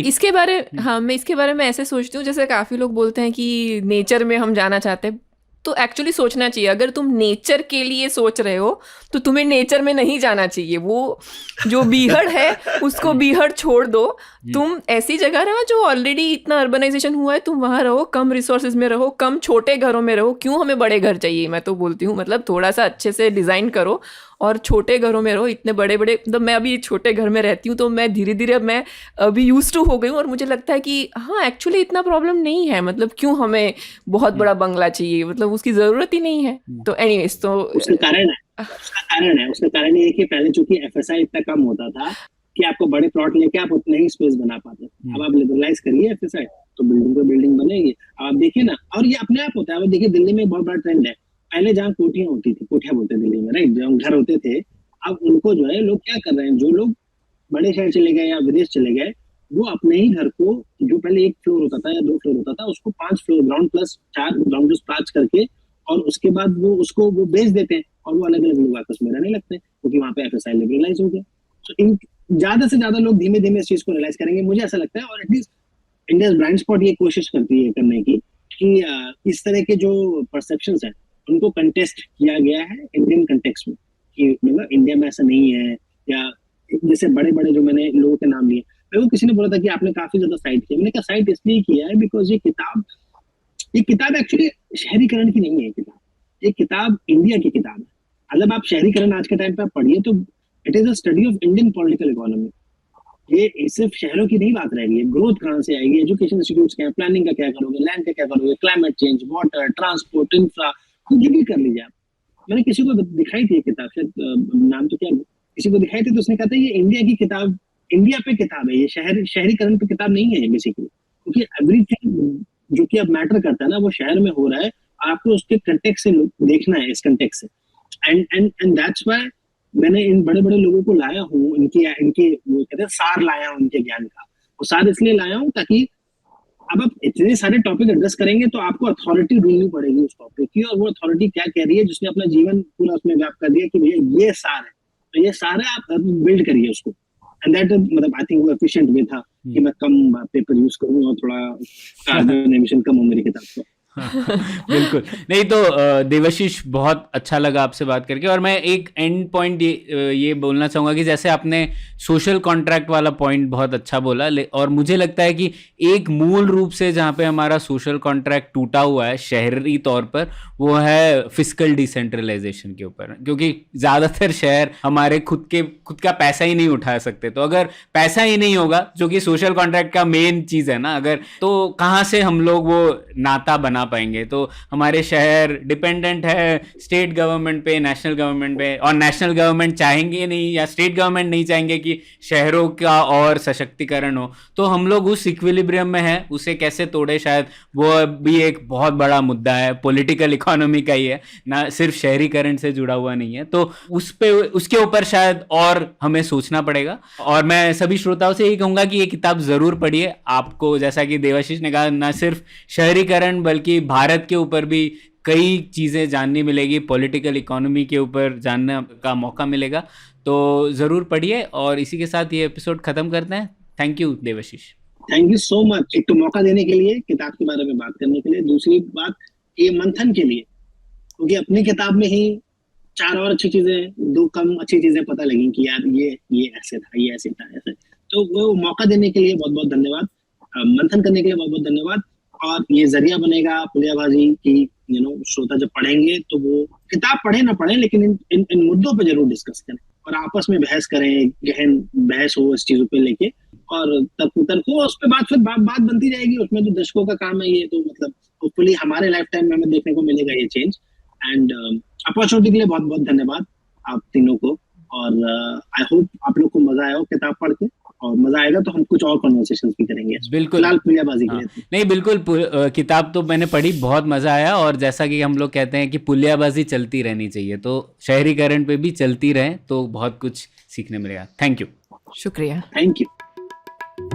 इसके बारे हाँ, मैं इसके बारे में ऐसे सोचती हूँ, जैसे काफ़ी लोग बोलते हैं कि नेचर में हम जाना चाहते हैं, तो एक्चुअली सोचना चाहिए, अगर तुम नेचर के लिए सोच रहे हो तो तुम्हें नेचर में नहीं जाना चाहिए। वो जो बीहड़ है उसको बीहड़ छोड़ दो, तुम ऐसी जगह रहो जो ऑलरेडी इतना अर्बनाइजेशन हुआ है, तुम वहाँ रहो, कम रिसोर्सेज में रहो, कम छोटे घरों में रहो। क्यों हमें बड़े घर चाहिए? मैं तो बोलती हूँ मतलब थोड़ा सा अच्छे से डिज़ाइन करो और छोटे घरों में रहो। इतने बड़े बड़े, मतलब मैं अभी छोटे घर में रहती हूँ तो मैं धीरे धीरे मैं अभी यूज्ड टू हो गई हूँ, और मुझे लगता है कि हाँ एक्चुअली इतना प्रॉब्लम नहीं है। मतलब क्यों हमें बहुत बड़ा बंगला चाहिए, मतलब उसकी ज़रूरत ही नहीं है। तो एनीवेज, तो उसका कारण ये है कि पहले चूंकि एफएसआई इतना कम होता था कि आपको बड़े प्लॉट लेके आप उतने ही स्पेस बना पाते। अब आप लिबरलाइज करिए एफएसआई, तो बिल्डिंग पे बिल्डिंग बनेगी। अब आप देखिए ना, और ये अपने आप होता है। अब देखिए दिल्ली में एक बहुत बड़ा ट्रेंड है, पहले जहाँ कोठियां होती थी, कोठियां बोलते हैं दिल्ली में, राइट, जहाँ घर होते थे, अब उनको जो है लोग क्या कर रहे हैं, जो लोग बड़े शहर चले गए या विदेश चले गए, वो अपने ही घर को, जो पहले 1 फ्लोर होता था या 2 फ्लोर होता था, उसको 5 floor, ground plus 4 ground plus 5 करके, और उसके बाद वो उसको वो बेच देते हैं, और वो अलग अलग लोग आपस में रहने लगते हैं, क्योंकि वहाँ पे एफएसआई लिबरलाइज हो गया। तो इन ज्यादा से ज्यादा लोग धीमे धीमे इस चीज को रियलाइज करेंगे, मुझे ऐसा लगता है। और एटलीस्ट इंडिया ब्रांड स्पॉट ये कोशिश करती है करने की कि इस तरह के जो परसेप्शंस हैं उनको कंटेस्ट किया गया है इंडियन कंटेक्स्ट में, कि मतलब इंडिया में ऐसा नहीं है। या जैसे बड़े बड़े जो मैंने लोगों के नाम लिए, मेरे को किसी ने बोला था कि आपने काफी ज्यादा साइट किया। मैंने कहा साइट इसलिए किया है बिकॉज ये किताब एक्चुअली शहरीकरण की नहीं है। ये किताब इंडिया की किताब है। मतलब आप शहरीकरण आज के टाइम पे आप पढ़िए तो it is a study of Indian political economy. ये सिर्फ शहरों की नहीं बात रह गई है, ग्रोथ कहाँ से आएगी, एजुकेशन इंस्टीट्यूट्स क्या है, प्लानिंग का क्या करोगे, लैंड का क्या करोगे, climate change, water, transport, infra, कुछ भी कर लीजिए आप। मैंने किसी को दिखाई थी किताब, शायद नाम तो क्या, किसी को दिखाई थी तो उसने कहा था ये इंडिया की किताब, इंडिया पे किताब है, ये शहरीकरण पे किताब नहीं है बेसिकली, क्योंकि एवरीथिंग जो कि अब मैटर करता है ना वो शहर में हो रहा है, आपको उसके कंटेक्स्ट से देखना है, इस कंटेक्स्ट से। एंड दैट्स व्हाई मैंने इन बड़े बड़े लोगों को लाया हूँ, इनके वो कहते हैं सार लाया हूँ उनके ज्ञान का। वो सार इसलिए लाया हूँ ताकि अब आप इतने सारे टॉपिक एड्रेस करेंगे तो आपको अथॉरिटी ढूंढनी पड़ेगी उस टॉपिक की, और वो अथॉरिटी क्या कह रही है, जिसने अपना जीवन पूरा उसमें व्याप्त कर दिया कि भैया ये सार है, तो ये सार है, आप बिल्ड करिए उसको। एंड दैट मतलब आई थिंक वो एफिशिएंट वे था कि मैं कम पेपर यूज करूँ और थोड़ा कार्बन एमिशन कम हो मेरी किताब को। बिल्कुल। नहीं तो देवाशीष, बहुत अच्छा लगा आपसे बात करके, और मैं एक एंड पॉइंट ये बोलना चाहूँगा कि जैसे आपने सोशल कॉन्ट्रैक्ट वाला पॉइंट बहुत अच्छा बोला, और मुझे लगता है कि एक मूल रूप से जहाँ पे हमारा सोशल कॉन्ट्रैक्ट टूटा हुआ है शहरी तौर पर, वो है फिस्कल डिसेंट्रलाइजेशन के ऊपर, क्योंकि ज़्यादातर शहर हमारे खुद का पैसा ही नहीं उठा सकते। तो अगर पैसा ही नहीं होगा, जो कि सोशल कॉन्ट्रैक्ट का मेन चीज़ है ना, अगर तो कहाँ से हम लोग वो नाता बना पाएंगे। तो हमारे शहर डिपेंडेंट है स्टेट गवर्नमेंट पे, नेशनल गवर्नमेंट पे, और नेशनल गवर्नमेंट चाहेंगे नहीं या स्टेट गवर्नमेंट नहीं चाहेंगे कि शहरों का और सशक्तिकरण हो। तो हम लोग उस इक्विलिब्रियम में है, उसे कैसे तोड़े, शायद वो भी एक बहुत बड़ा मुद्दा है, पॉलिटिकल इकोनॉमी का ही है ना, सिर्फ शहरीकरण से जुड़ा हुआ नहीं है। तो उसके ऊपर शायद और हमें सोचना पड़ेगा। और मैं सभी श्रोताओं से यही कहूंगा कि ये किताब जरूर पढ़िए। आपको जैसा कि देवाशीष ने कहा, ना सिर्फ शहरीकरण बल्कि भारत के ऊपर भी कई चीज़ें जानने मिलेगी, पॉलिटिकल इकोनॉमी के ऊपर जानने का मौका मिलेगा। तो ज़रूर पढ़िए, और इसी के साथ ये एपिसोड ख़त्म करते हैं। Thank you Devashish. Thank you so much, एक तो मौका देने के लिए, किताब के बारे में बात करने के लिए, दूसरी बात ये मंथन के लिए, क्योंकि अपनी किताब में ही 4 और अच्छी चीज़ें, 2 कम अच्छी चीज़ें पता लगी कि यार ये ऐसे था, ये ऐसे था, ऐसे। तो वो मौका देने के लिए बहुत बहुत धन्यवाद, मंथन करने के लिए बहुत बहुत धन्यवाद। और ये जरिया बनेगा पुलियाबाजी की, श्रोता जब पढ़ेंगे तो वो किताब पढ़े ना पढ़े, लेकिन इन मुद्दों पे जरूर डिस्कस करें और आपस में बहस करें, गहन बहस हो इस चीजों पे लेके। और तर्को उस पे बात बनती जाएगी, उसमें तो दर्शकों का काम है ये, तो मतलब होपफुली हमारे लाइफ टाइम में हमें देखने को मिलेगा ये चेंज। एंड अपॉर्चुनिटी के लिए बहुत बहुत धन्यवाद आप तीनों को, और आई होप आप लोग को मजा आया हो किताब पढ़ के, और मजा आएगा तो हम कुछ और कन्वर्सेशंस भी करेंगे। बिल्कुल। फिलहाल पुलियाबाजी के हाँ, लिए नहीं बिल्कुल किताब तो मैंने पढ़ी, बहुत मजा आया, और जैसा कि हम लोग कहते हैं कि पुलियाबाजी चलती रहनी चाहिए, तो शहरीकरण पे भी चलती रहे तो बहुत कुछ सीखने मिलेगा। Thank you. शुक्रिया। Thank you.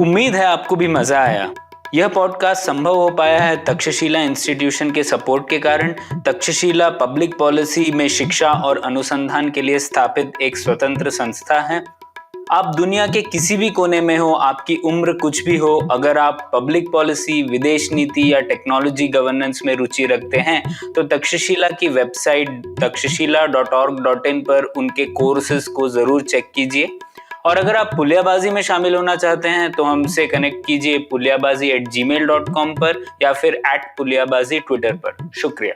उम्मीद है आपको भी मजा आया। यह पॉडकास्ट संभव हो पाया है तक्षशिला इंस्टीट्यूशन के सपोर्ट के कारण। तक्षशिला पब्लिक पॉलिसी में शिक्षा और अनुसंधान के लिए स्थापित एक स्वतंत्र संस्था है। आप दुनिया के किसी भी कोने में हो, आपकी उम्र कुछ भी हो, अगर आप पब्लिक पॉलिसी, विदेश नीति या टेक्नोलॉजी गवर्नेंस में रुचि रखते हैं तो तक्षशिला की वेबसाइट takshashila.org.in पर उनके कोर्सेज को जरूर चेक कीजिए। और अगर आप पुलियाबाजी में शामिल होना चाहते हैं तो हमसे कनेक्ट कीजिए puliyabazi@gmail.com पर या फिर @puliyabazi ट्विटर पर। शुक्रिया।